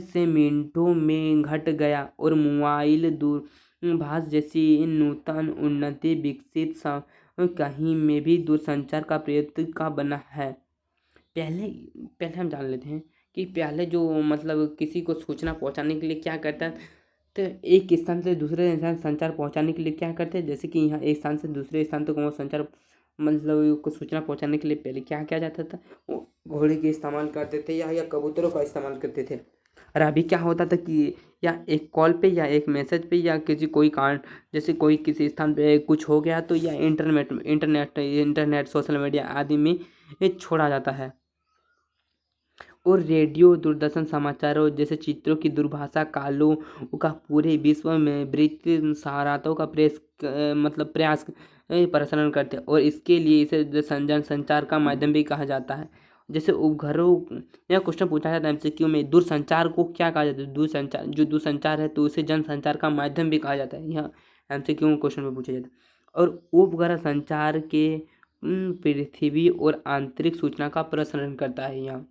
से मिनटों में घट गया और मोबाइल दूरभाष जैसी नूतन उन्नति विकसित कहीं में भी दूरसंचार का प्रयत्न का बना है। पहले हम जान लेते हैं कि पहले जो मतलब किसी को सूचना पहुंचाने के लिए क्या करता है, तो एक स्थान से दूसरे स्थान संचार पहुंचाने के लिए क्या करते हैं, जैसे कि यहाँ एक स्थान से दूसरे स्थान तक वो संचार मतलब को सूचना पहुंचाने के लिए पहले क्या किया जाता था, वो घोड़े के इस्तेमाल करते थे या कबूतरों का इस्तेमाल करते थे। और अभी क्या होता था कि या एक कॉल पे या एक मैसेज पे या किसी कोई कारण, जैसे कोई किसी स्थान पे कुछ हो गया तो या इंटरनेट सोशल मीडिया आदि में ये छोड़ा जाता है। और रेडियो, दूरदर्शन समाचारों जैसे चित्रों की दूरभाषा कालों का पूरे विश्व में वृत्त सहारातों का मतलब प्रयास प्रसारण करते हैं और इसके लिए इसे संचार का माध्यम भी कहा जाता है। जैसे उपग्रहों, यह क्वेश्चन पूछा जाता है एमसीक्यू में, दूरसंचार को क्या कहा जाता है, दूरसंचार है तो उसे जनसंचार का माध्यम भी कहा जाता है। यह एमसीक्यू क्वेश्चन में पूछा जाता है। और उपग्रह संचार के पृथ्वी और आंतरिक सूचना का प्रसारण करता है। यहाँ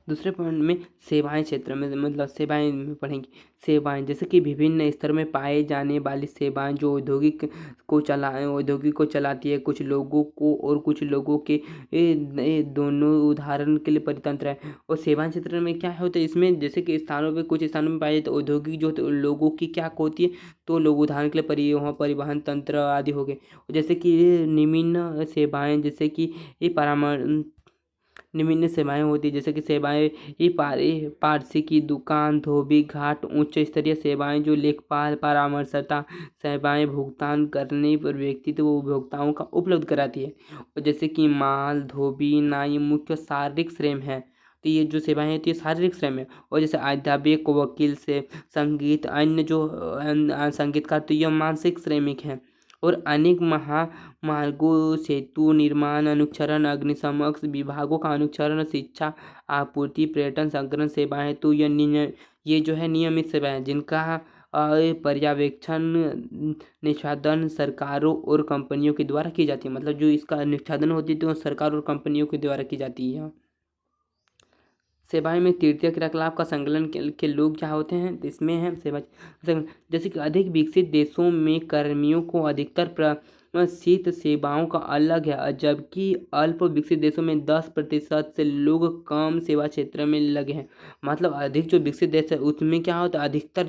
दूसरे पॉइंट में सेवाएं क्षेत्र में, मतलब सेवाएं में पढ़ेंगे। सेवाएं जैसे कि विभिन्न स्तर में पाए जाने वाली सेवाएं जो औद्योगिक को चलाती है, कुछ लोगों को और कुछ लोगों के दोनों उदाहरण के लिए परितंत्र है। और सेवाएं क्षेत्र में क्या होता है, इसमें जैसे कि स्थानों पे कुछ स्थानों में पाए जाते तो औद्योगिक जो तो लोगों की क्या होती है, तो लोग उदाहरण के लिए परिवहन तंत्र आदि हो गए। जैसे कि निम्न सेवाएं, जैसे कि ये निम्न सेवाएं होती है, जैसे कि सेवाएं पारसी की दुकान, धोबी घाट, उच्च स्तरीय सेवाएं जो लेखपाल परामर्शदाता सेवाएं भुगतान करने पर व्यक्ति तो उपभोक्ताओं का उपलब्ध कराती है। और जैसे कि माल, धोबी, नाई मुख्य शारीरिक श्रम है, तो ये जो सेवाएं हैं तो ये शारीरिक श्रम है। और जैसे अध्यापक, वकील से संगीत, अन्य जो संगीतकार, तो ये मानसिक श्रमिक हैं। और अनेक महामार्गों, सेतु निर्माण, अनुक्षरण, अग्निशमन विभागों का अनुक्षरण, शिक्षा आपूर्ति, पर्यटन, संग्रहण सेवाएं, तो ये जो है नियमित सेवाएं जिनका पर्यवेक्षण निष्पादन सरकारों और कंपनियों के द्वारा की जाती है। मतलब जो इसका निष्पादन होती है तो सरकार और कंपनियों के द्वारा की जाती है। सेवाएं में तृतीय क्रियाकलाप का संकलन के लोग क्या होते हैं, तो इसमें है सेवा। जैसे कि अधिक विकसित देशों में कर्मियों को अधिकतर प्रसिद्ध सेवाओं का अलग है, जबकि अल्प विकसित देशों में 10% से लोग कम सेवा क्षेत्र में लगे हैं। मतलब अधिक जो विकसित देश है उसमें क्या होता है, अधिकतर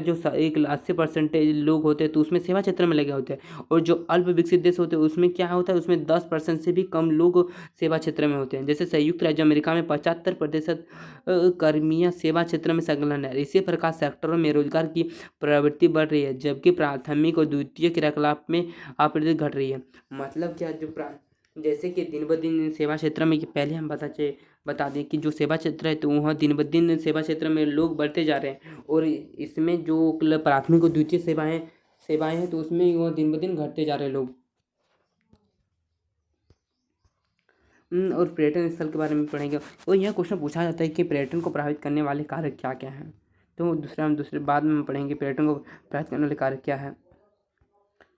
जो 80% लोग होते हैं तो उसमें सेवा क्षेत्र में लगे होते हैं। और जो अल्प विकसित देश होते हैं उसमें क्या होता है, उसमें 10% से भी कम लोग सेवा क्षेत्र में होते हैं। जैसे संयुक्त राज्य अमेरिका में 75% कर्मियां सेवा क्षेत्र में संलग्न है। इसी प्रकार सेक्टरों में रोजगार की प्रवृत्ति बढ़ रही है, जबकि प्राथमिक और द्वितीय क्रियाकलाप में आपूर्ति घट रही है। मतलब क्या, जैसे कि दिन ब दिन सेवा क्षेत्र में, पहले हम बता दें कि जो सेवा क्षेत्र है तो वहाँ दिन ब दिन सेवा क्षेत्र में लोग बढ़ते जा रहे हैं। और इसमें जो प्राथमिक और द्वितीय सेवाएं हैं तो उसमें वह दिन ब दिन घटते जा रहे हैं लोग। और पर्यटन स्थल के बारे में पढ़ेंगे। और यह क्वेश्चन पूछा जाता है कि पर्यटन को प्रभावित करने वाले कारक क्या क्या हैं। तो दूसरे बाद में पढ़ेंगे पर्यटन को प्रभावित करने वाले कारक क्या है।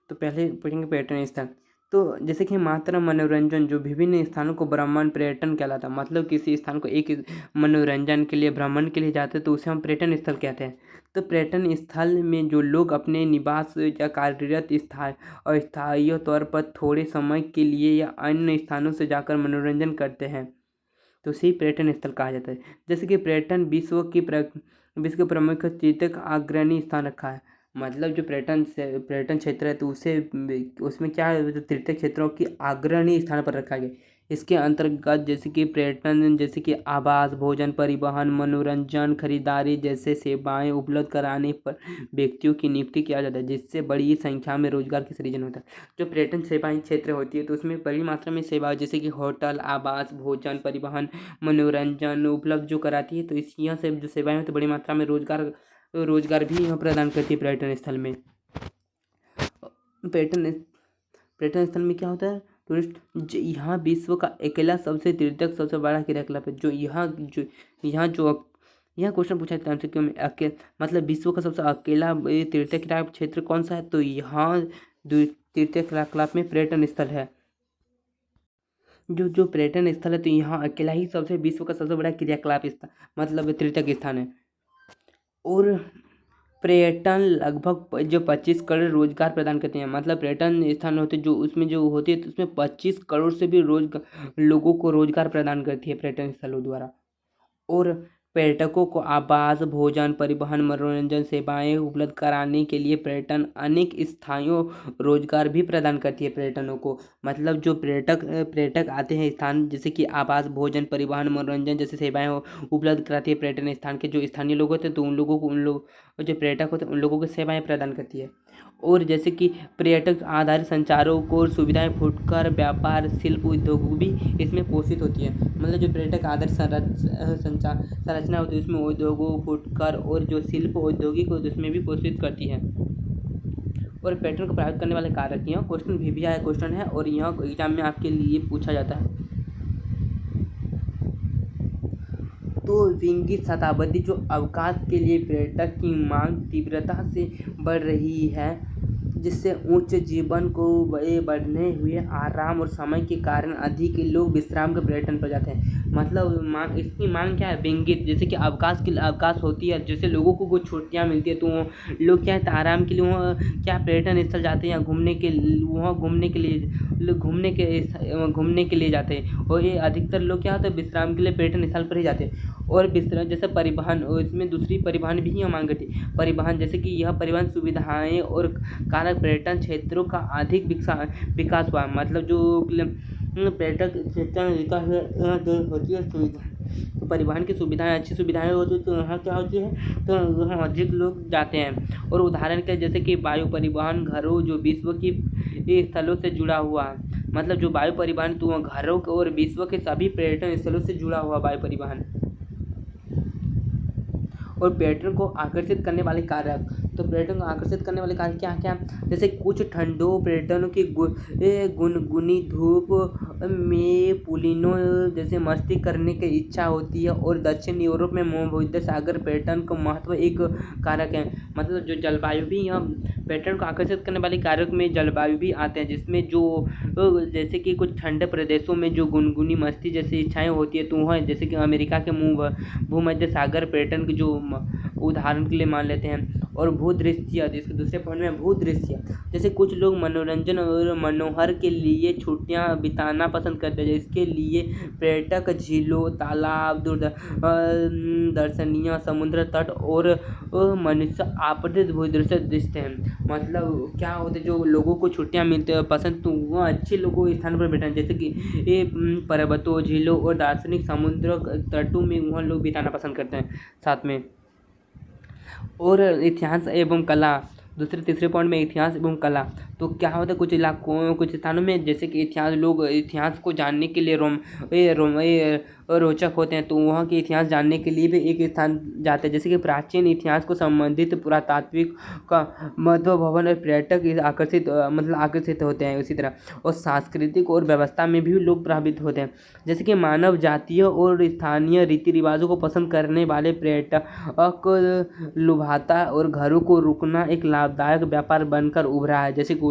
तो पहले पढ़ेंगे पर्यटन स्थल। तो जैसे कि मात्र मनोरंजन, जो विभिन्न स्थानों को भ्रमण पर्यटन कहलाता है। मतलब किसी स्थान को एक मनोरंजन के लिए, भ्रमण के लिए जाते हैं तो उसे हम पर्यटन स्थल कहते हैं। तो पर्यटन स्थल में जो लोग अपने निवास या कार्यरत अस्थायी तौर पर थोड़े समय के लिए या अन्य स्थानों से जाकर मनोरंजन करते हैं तो उसे पर्यटन स्थल कहा जाता है। जैसे कि पर्यटन विश्व के प्रमुख तीर्थ अग्रणी स्थान रखा है। मतलब जो पर्यटन क्षेत्र है तो उसमें क्या है, जो तीर्थ क्षेत्रों की अग्रणी स्थान पर रखा गया। इसके अंतर्गत जैसे कि पर्यटन, जैसे कि आवास, भोजन, परिवहन, मनोरंजन, खरीदारी जैसे सेवाएं उपलब्ध कराने पर व्यक्तियों की नियुक्ति किया जाता है, जिससे बड़ी संख्या में रोजगार की सृजन होता है। जो पर्यटन सेवाएं क्षेत्र होती है तो उसमें बड़ी मात्रा में सेवाएं जैसे कि होटल, आवास, भोजन, परिवहन, मनोरंजन उपलब्ध जो कराती है। तो इस यहाँ से जो सेवाएं होती है बड़ी मात्रा में रोजगार भी यहाँ प्रदान करती है पर्यटन स्थल में। पर्यटन स्थल में क्या होता है, टूरिस्ट यहाँ विश्व का अकेला सबसे बड़ा क्रियाकलाप है। यहाँ क्वेश्चन पूछा जाता है हमसे क्यों मतलब विश्व का सबसे अकेला तीर्थ क्रिया क्षेत्र कौन सा है, तो यहाँ तीर्थ क्रियाकलाप में पर्यटन स्थल है। जो पर्यटन स्थल है तो यहाँ अकेला ही विश्व का सबसे बड़ा क्रियाकलाप मतलब तीर्थक स्थान है। और पर्यटन लगभग जो 25 करोड़ रोजगार प्रदान करते हैं। मतलब पर्यटन स्थान होते जो उसमें जो होती है तो उसमें 25 करोड़ से भी लोगों को रोजगार प्रदान करती है पर्यटन स्थलों द्वारा। और पर्यटकों को आवास, भोजन, परिवहन, मनोरंजन सेवाएं उपलब्ध कराने के लिए पर्यटन अनेक स्थायी रोजगार भी प्रदान करती है पर्यटनों को। मतलब जो पर्यटक आते हैं स्थान, जैसे कि आवास, भोजन, परिवहन, मनोरंजन जैसे सेवाएं उपलब्ध कराती है पर्यटन स्थान के जो स्थानीय लोग होते हैं तो जो पर्यटक होते हैं उन लोगों को सेवाएं प्रदान करती है। और जैसे कि पर्यटक आधारित संचारों को सुविधाएं फुटकर व्यापार, शिल्प, उद्योग भी इसमें पोषित होती है। मतलब जो पर्यटक आधारित संरचना होती है उसमें उद्योगों, फुटकर और जो शिल्प औद्योगिक होती है उसमें भी पोषित करती है। और पर्यटन को प्रभावित करने वाले कारक यहाँ क्वेश्चन भी आया क्वेश्चन है और यहाँ एग्जाम में आपके लिए पूछा जाता है। तो 20वीं शताब्दी जो अवकाश के लिए पर्यटक की मांग तीव्रता से बढ़ रही है, जिससे उच्च जीवन को बढ़ने हुए आराम और समय के कारण अधिक लोग विश्राम के पर्यटन पर जाते हैं। मतलब इसकी मांग क्या है, विंगित, जैसे कि अवकाश होती है, जैसे लोगों को कुछ छुट्टियां मिलती है तो लोग क्या है आराम के लिए वहाँ क्या पर्यटन स्थल जाते हैं, घूमने के लिए जाते हैं। और ये अधिकतर लोग क्या होता है विश्राम के लिए पर्यटन स्थल पर ही जाते हैं। और विश्राम जैसे परिवहन, इसमें दूसरी परिवहन भी यहाँ मांग करती है। परिवहन जैसे कि यह परिवहन सुविधाएं और कारक पर्यटन क्षेत्रों का अधिक विकास हुआ। मतलब जो पर्यटक क्षेत्र में विकास होती है सुविधा, तो परिवहन की सुविधाएं, अच्छी सुविधाएं होती है तो यहाँ क्या होती है, तो यहाँ अधिक लोग जाते हैं। और उदाहरण के जैसे कि वायु परिवहन, घरों जो विश्व की स्थलों से जुड़ा हुआ है, मतलब जो वायु परिवहन तो घरों के और विश्व के सभी पर्यटन स्थलों से जुड़ा हुआ वायु परिवहन। और पर्यटन को आकर्षित करने वाले कारक, तो पर्यटन को आकर्षित करने वाले कारक क्या क्या, जैसे कुछ ठंडों पर्यटनों की गुनगुनी धूप में पुलिनो जैसे मस्ती करने की इच्छा होती है। और दक्षिण यूरोप में भूमध्य सागर पर्यटन का महत्व एक कारक है। मतलब जो जलवायु भी यहाँ पर्यटन को आकर्षित करने वाले कारक में जलवायु भी आते हैं, जिसमें जो जैसे कि कुछ ठंडे प्रदेशों में जो गुनगुनी मस्ती जैसी इच्छाएं होती है, तो वह जैसे कि अमेरिका के भूमध्य सागर पर्यटन की जो उदाहरण के लिए मान लेते हैं। और भूदृश्य, जिसके दूसरे पॉइंट में भूदृश्य, जैसे कुछ लोग मनोरंजन और मनोहर के लिए छुट्टियां बिताना पसंद करते हैं, इसके लिए पर्यटक झीलों, तालाब, दर्शनीय समुद्र तट और मनुष्य आपतित भूदृश्य दिखते हैं। मतलब क्या होते हैं, जो लोगों को छुट्टियां मिलते हैं पसंद, तो वह अच्छे लोगों स्थान पर बैठे, जैसे कि ये पर्वतों, झीलों और दार्शनिक समुद्र तटों में वह लोग बिताना पसंद करते हैं साथ में। और इतिहास एवं कला, दूसरे तीसरे पॉइंट में इतिहास एवं कला, तो क्या होता है कुछ इलाकों कुछ स्थानों में जैसे कि लोग इतिहास को जानने के लिए रोचक होते हैं, तो वहाँ के इतिहास जानने के लिए भी एक स्थान जाते हैं, जैसे कि प्राचीन इतिहास को संबंधित पुरातात्विक का महत्व भवन और पर्यटक आकर्षित होते हैं। उसी तरह और सांस्कृतिक और व्यवस्था में भी लोग प्रभावित होते हैं, जैसे कि मानव जातीय और स्थानीय रीति रिवाजों को पसंद करने वाले पर्यटक लुभाता और घरों को रुकना एक लाभदायक व्यापार बनकर उभरा है। जैसे कि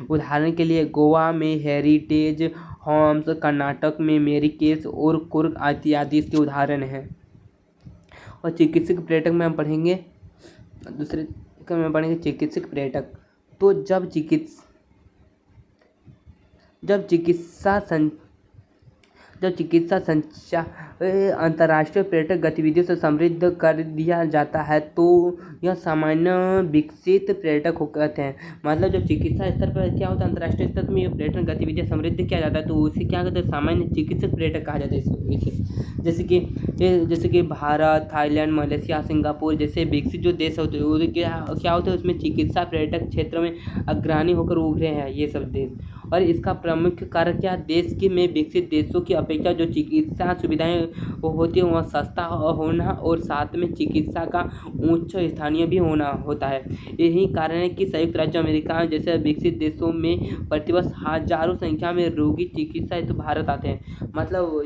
उदाहरण के लिए गोवा में हेरिटेज होम्स, कर्नाटक में मेरी केस और कुर्ग इत्यादि इसके उदाहरण हैं। और चिकित्सक पर्यटक में हम पढ़ेंगे दूसरे में पढ़ेंगे चिकित्सक पर्यटक। तो जब चिकित्सा संचार अंतर्राष्ट्रीय पर्यटक गतिविधियों से समृद्ध कर दिया जाता है, तो यह सामान्य विकसित पर्यटक हो कहते हैं। मतलब जब चिकित्सा स्तर पर क्या होता है, अंतर्राष्ट्रीय स्तर में पर्यटन गतिविधियाँ समृद्ध किया जाता है, तो उसे क्या कहते हैं, सामान्य चिकित्सक पर्यटक कहा जाता है इसे। जैसे कि भारत, थाईलैंड, मलेशिया, सिंगापुर जैसे विकसित जो देश होते हैं, क्या होता है, उसमें चिकित्सा पर्यटक क्षेत्र में अग्रणी होकर उभरे हैं ये सब देश। और इसका प्रमुख कारण क्या, देश के में विकसित देशों की अपेक्षा जो चिकित्सा सुविधाएं होती है वह सस्ता होना और साथ में चिकित्सा का उच्च स्थानीय भी होना होता है। यही कारण है कि संयुक्त राज्य अमेरिका जैसे विकसित देशों में प्रतिवर्ष हजारों संख्या में रोगी चिकित्सा हेतु भारत आते हैं। मतलब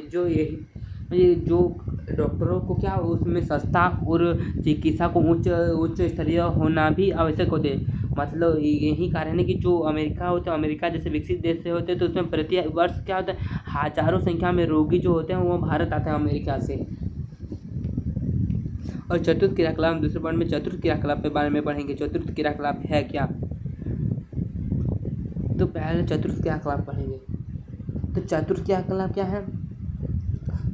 ये जो डॉक्टरों को क्या उसमें सस्ता और चिकित्सा को उच्च स्तरीय होना भी आवश्यक होते हैं। मतलब यही कारण है कि जो अमेरिका जैसे विकसित देश से होते हैं, तो उसमें प्रति वर्ष क्या होता है, हजारों संख्या में रोगी जो होते हैं वो भारत आते हैं अमेरिका से। और चतुर्थ क्रियाकलाप, दूसरे पॉइंट में चतुर्थ क्रियाकलाप के बारे में पढ़ेंगे। चतुर्थ क्रियाकलाप है क्या, तो पहले चतुर्थ क्रियाकलाप पढ़ेंगे। तो चतुर्थ क्रियाकलाप क्या है,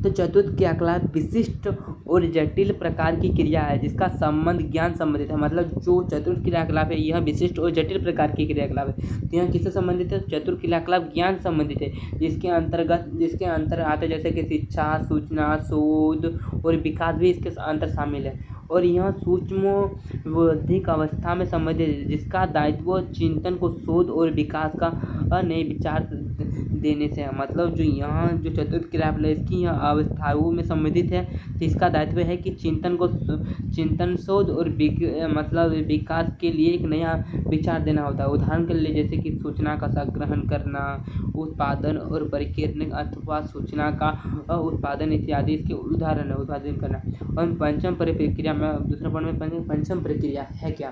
तो चतुर्थ क्रियाकलाप विशिष्ट और जटिल प्रकार की क्रिया है जिसका संबंध ज्ञान संबंधित है। मतलब जो चतुर्थ क्रियाकलाप है यह विशिष्ट और जटिल प्रकार की क्रियाकलाप है। तो यह किससे संबंधित है, चतुर्थ क्रियाकलाप ज्ञान संबंधित है, जिसके अंतर आते जैसे कि शिक्षा, सूचना, शोध और विकास भी इसके अंतर शामिल है। और यह सूक्ष्म बौद्धिक अवस्था में संबंधित है, जिसका दायित्व चिंतन को शोध और विकास का नए विचार देने से है। मतलब जो यहाँ जो चतुर्थ क्रियाकलाप इसकी यह अवस्थाओं में संबंधित है, तो इसका दायित्व है कि चिंतन शोध और विकास के लिए एक नया विचार देना होता है। उदाहरण के लिए जैसे कि सूचना का संग्रहण करना, उत्पादन और परिकीर्णन अथवा सूचना का उत्पादन इत्यादि इसके उदाहरण है, उत्पादन करना। और पंचम प्रक्रिया में दूसरा पॉइंट में पंचम प्रक्रिया है क्या,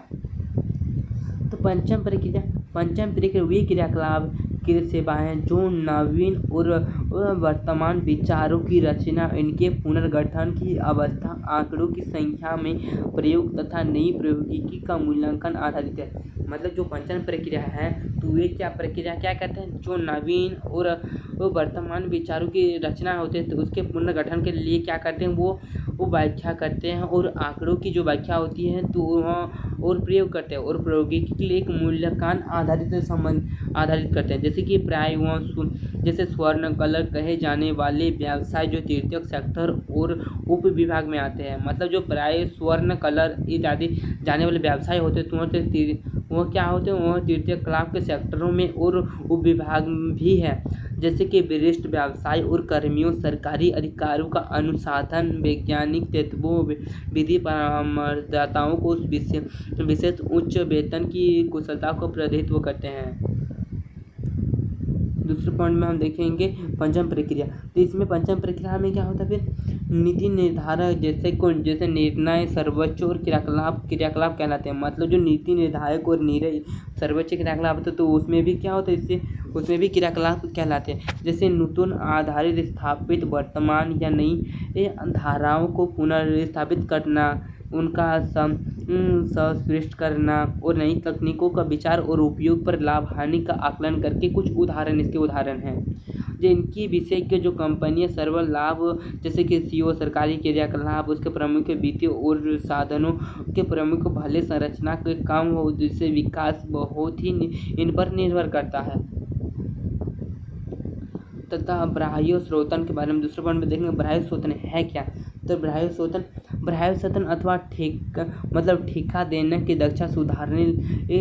तो पंचम प्रक्रिया वे क्रियाकलाप की सेवाएं जो नवीन और वर्तमान विचारों की रचना, इनके पुनर्गठन की अवस्था, आंकड़ों की संख्या में प्रयोग तथा नई प्रौद्योगिकी का मूल्यांकन आधारित है। मतलब जो पंचम प्रक्रिया है, तो वे प्रक्रिया क्या कहते हैं, जो नवीन और वर्तमान विचारों की रचना होते हैं, तो उसके पुनर्गठन के लिए क्या करते हैं, वो व्याख्या करते हैं, और आंकड़ों की जो व्याख्या होती है तो और प्रयोग करते हैं, और प्रौद्योगिकी के लिए एक मूल्यांकन आधारित करते हैं। जैसे कि प्राय जैसे स्वर्ण कलर कहे जाने वाले व्यवसाय जो तृतीयक सेक्टर और उप विभाग में आते हैं। मतलब जो प्राय स्वर्ण कलर इत्यादि जाने वाले व्यवसाय होते हैं, तो वह क्या होते हैं, वह तृतीय क्रियाकलाप के सेक्टरों में और उपविभाग भी है, जैसे कि वरिष्ठ व्यवसाय और कर्मियों, सरकारी अधिकारियों का अनुसंधान, वैज्ञानिक तत्वों, विधि परामर्शदाताओं को विशेष उच्च वेतन की कुशलता को प्रतिनिधित्व करते हैं। दूसरे पॉइंट में हम देखेंगे पंचम प्रक्रिया। तो इसमें पंचम प्रक्रिया में क्या होता है, फिर नीति निर्धारक जैसे निर्णय, सर्वोच्च और क्रियाकलाप कहलाते हैं। मतलब जो नीति निर्धारक और सर्वोच्च क्रियाकलाप होते तो उसमें भी क्या होता है, इससे उसमें भी क्रियाकलाप कहलाते हैं। जैसे नूतन आधारित स्थापित वर्तमान या नई धाराओं को पुनर्स्थापित करना, उनका संश्लेषण करना और नई तकनीकों का विचार और उपयोग पर लाभ हानि का आकलन करके कुछ उदाहरण इसके उदाहरण हैं। जिनकी विषय के जो कंपनियां सर्वल लाभ, जैसे कि सीओ, सरकारी क्रियाकलाप, उसके प्रमुख वित्तीय और साधनों के प्रमुख भले संरचना के काम हो, जिससे विकास बहुत ही इन पर निर्भर करता है। तथा बाह्य स्रोतन के बारे में दूसरे पॉइंट में देखेंगे, बाह्य स्रोतन है क्या। तो बाह्य स्रोतन अथवा ठेका देने की दक्षता सुधारने,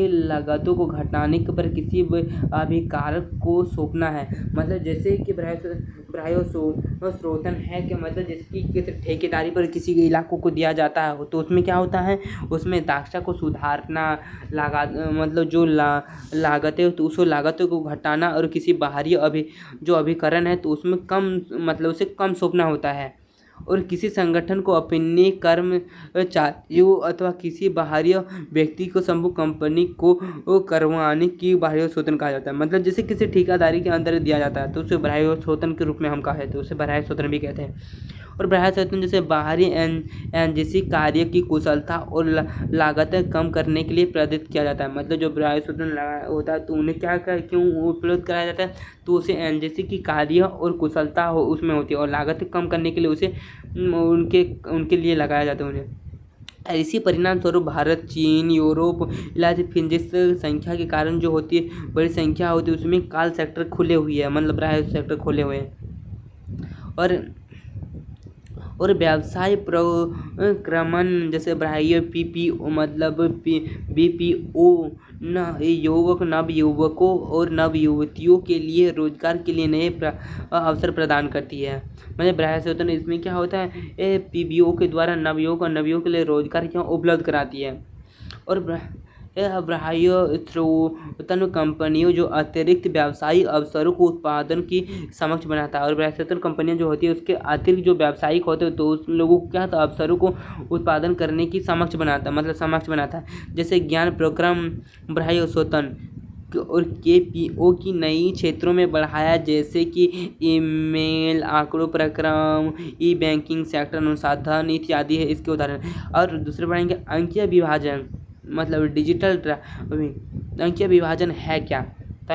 लागतों को घटाने पर किसी अभिकारक को सौंपना है। मतलब जैसे कि बाह्य स्रोतन है कि मतलब जिसकी ठेकेदारी पर किसी के इलाकों को दिया जाता है, तो उसमें क्या होता है, उसमें दक्षता को सुधारना, मतलब जो लागतें तो उस लागतों को घटाना और किसी बाहरी जो अभिकरण है तो उसमें उसे कम सौंपना होता है। और किसी संगठन को अपने कर्मचारियों अथवा किसी बाहरी व्यक्ति को संबंधित कंपनी को करवाने की बाह्य स्रोतन कहा जाता है। मतलब जैसे किसी ठेकेदारी के अंदर दिया जाता है तो उसे बाह्य स्रोतन के रूप में हम कहते हैं, तो उसे बाह्य स्रोतन भी कहते हैं। और बाह्य स्रोतन जैसे बाहरी एजेंसी कार्य की कुशलता और लागतें कम करने के लिए प्रेरित किया जाता है। मतलब जो बाह्य स्रोतन होता है तो उन्हें क्यों उपयोग कराया जाता है, तो उसे एजेंसी की कार्य और कुशलता उसमें होती है और लागतें कम करने के लिए उसे उनके लिए लगाया जाता है उन्हें। इसी परिणाम स्वरूप भारत, चीन, यूरोप इलाज फिर जिस संख्या के कारण जो होती है, बड़ी संख्या होती है, उसमें काल सेक्टर खुले हुए हैं, मतलब बाह्य सेक्टर खुले हुए हैं। और व्यवसाय प्रक्रमण जैसे बाह्य पीपीओ, मतलब बीपीओ नवयुवकों और नवयुवतियों के लिए रोजगार के लिए नए अवसर प्रदान करती है। मतलब बाह्य स्रोतन इसमें क्या होता है, पीबीओ के द्वारा नवयुवक और नवयुवकों के लिए रोजगार क्या उपलब्ध कराती है। और बाह्य स्रोतन कंपनियों जो अतिरिक्त व्यावसायिक अवसरों को उत्पादन की सक्षम बनाता है। और बाह्य स्रोतन कंपनियां जो होती है उसके अतिरिक्त जो व्यावसायिक होते हैं तो उस लोगों को क्या था, अवसरों को उत्पादन करने की सक्षम बनाता है। जैसे ज्ञान प्रक्रम बाह्य स्रोतन और केपीओ की नई क्षेत्रों में बढ़ाया, जैसे कि ईमेल, आंकड़ों प्रक्रम, ई बैंकिंग सेक्टर अनुसंधान इत्यादि है इसके उदाहरण। और दूसरे पढ़ेंगे अंकीय विभाजन, मतलब डिजिटल अंकीय विभाजन है क्या। तो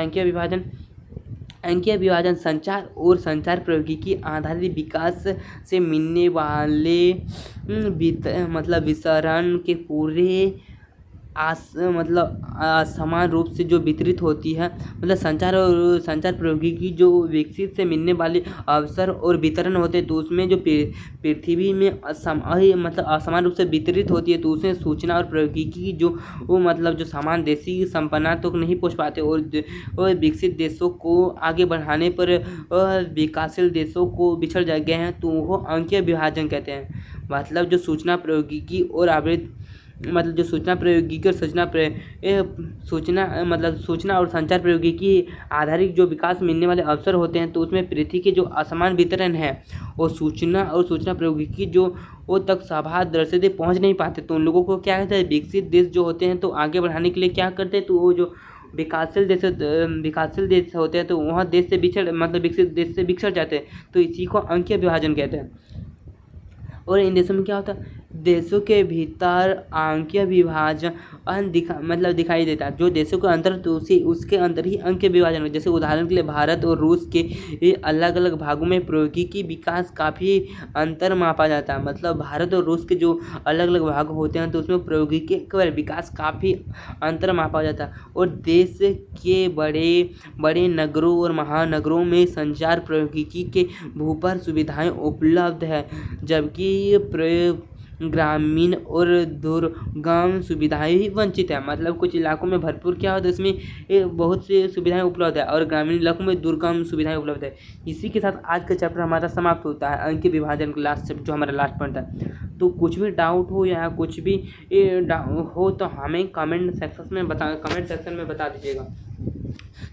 अंकीय विभाजन संचार और संचार प्रौद्योगिकी आधारित विकास से मिलने वाले विसरण के पूरे समान रूप से जो वितरित होती है। मतलब संचार प्रौद्योगिकी जो विकसित से मिलने वाले अवसर और वितरण होते हैं, तो उसमें जो पृथ्वी में असमान रूप से वितरित होती है, तो उसमें सूचना और प्रौद्योगिकी जो समान देशी संपन्ना तो नहीं पहुँच पाते और विकसित देशों को आगे बढ़ाने पर विकासशील देशों को बिछड़ गए हैं, तो वो अंकीय विभाजन कहते हैं। मतलब जो सूचना प्रौद्योगिकी और सूचना और संचार प्रौद्योगिकी आधारित जो विकास मिलने वाले अवसर होते हैं, तो उसमें पृथ्वी के जो असमान वितरण है और सूचना प्रौद्योगिकी जो वो तक सभा दृष्टि से पहुँच नहीं पाते, तो उन लोगों को क्या कहते हैं, विकसित देश जो होते हैं तो आगे बढ़ाने के लिए क्या करते हैं, तो वो जो विकासशील देश होते हैं तो वहाँ विकसित देश से बिछड़ जाते हैं, तो इसी को अंकीय विभाजन कहते हैं। और इन देशों में क्या होता है, देशों के भीतर अंकीय विभाजन दिखाई देता है। जो देशों के अंदर तो उसके अंदर ही अंकीय विभाजन है। जैसे उदाहरण के लिए भारत और रूस के अलग अलग भागों में प्रौद्योगिकी विकास काफ़ी अंतर मापा जाता है। मतलब भारत और रूस के जो अलग अलग भाग होते हैं तो उसमें प्रौद्योगिकी का विकास काफ़ी अंतर मापा जाता है। और देश के बड़े नगरों और महानगरों में संचार प्रौद्योगिकी के भूपर सुविधाएं उपलब्ध है, जबकि ग्रामीण और दुर्गम सुविधाएं ही वंचित है। मतलब कुछ इलाकों में भरपूर क्या होता है, इसमें बहुत सी सुविधाएं उपलब्ध है और ग्रामीण इलाकों में दुर्गम सुविधाएं उपलब्ध है। इसी के साथ आज का चैप्टर हमारा समाप्त होता है। अंक के विभाजन लास्ट जो हमारा लास्ट पॉइंट है। तो कुछ भी डाउट हो या कुछ भी हो तो हमें कमेंट सेक्शन में बता दीजिएगा।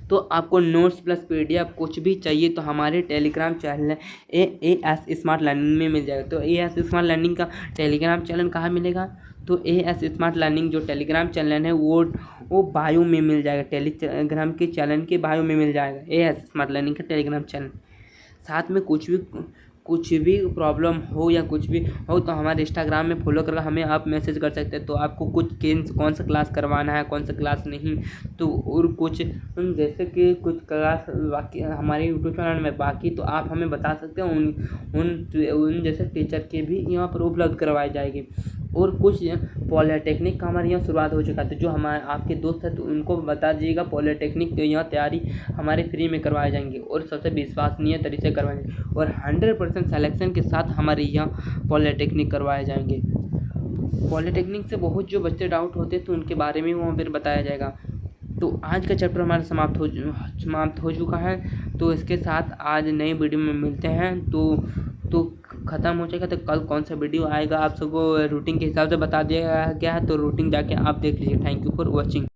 तो आपको नोट्स प्लस PDF कुछ भी चाहिए तो हमारे टेलीग्राम चैनल है AS स्मार्ट लर्निंग में मिल जाएगा। तो AS स्मार्ट लर्निंग का टेलीग्राम चैनल कहाँ मिलेगा? तो AS स्मार्ट लर्निंग जो टेलीग्राम चैनल है वो बायो में मिल जाएगा। टेलीग्राम के चैनल के बायो में मिल जाएगा AS स्मार्ट लर्निंग का टेलीग्राम चैनल। साथ में कुछ भी प्रॉब्लम हो या कुछ भी हो तो हमारे इंस्टाग्राम में फॉलो करके हमें आप मैसेज कर सकते हैं। तो आपको कौन सा क्लास करवाना है, कौन सा क्लास नहीं, तो और कुछ जैसे कि कुछ क्लास बाकी हमारे यूट्यूब चैनल में बाकी तो आप हमें बता सकते हैं। उन जैसे टीचर के भी यहाँ पर उपलब्ध करवाई जाएगी। और कुछ पॉलिटेक्निक का हमारे यहाँ शुरुआत हो चुका है। तो जो हमारे आपके दोस्त हैं तो उनको बता दीजिएगा पॉलिटेक्निक तो यहाँ तैयारी हमारे फ्री में करवाए जाएंगे और सबसे विश्वसनीय तरीके से करवाए जाएंगे और 100% सिलेक्शन के साथ हमारे यहाँ पॉलिटेक्निक करवाए जाएंगे। पॉलिटेक्निक से बहुत जो बच्चे डाउट होते हैं तो उनके बारे में वहाँ पर बताया जाएगा। तो आज का चैप्टर हमारा समाप्त हो चुका है। तो इसके साथ आज नए वीडियो में मिलते हैं। तो ख़त्म हो जाएगा। तो कल कौन सा वीडियो आएगा आप सबको रूटीन के हिसाब से बता दिया गया है। तो रूटीन जाके आप देख लीजिए। Thank you for watching.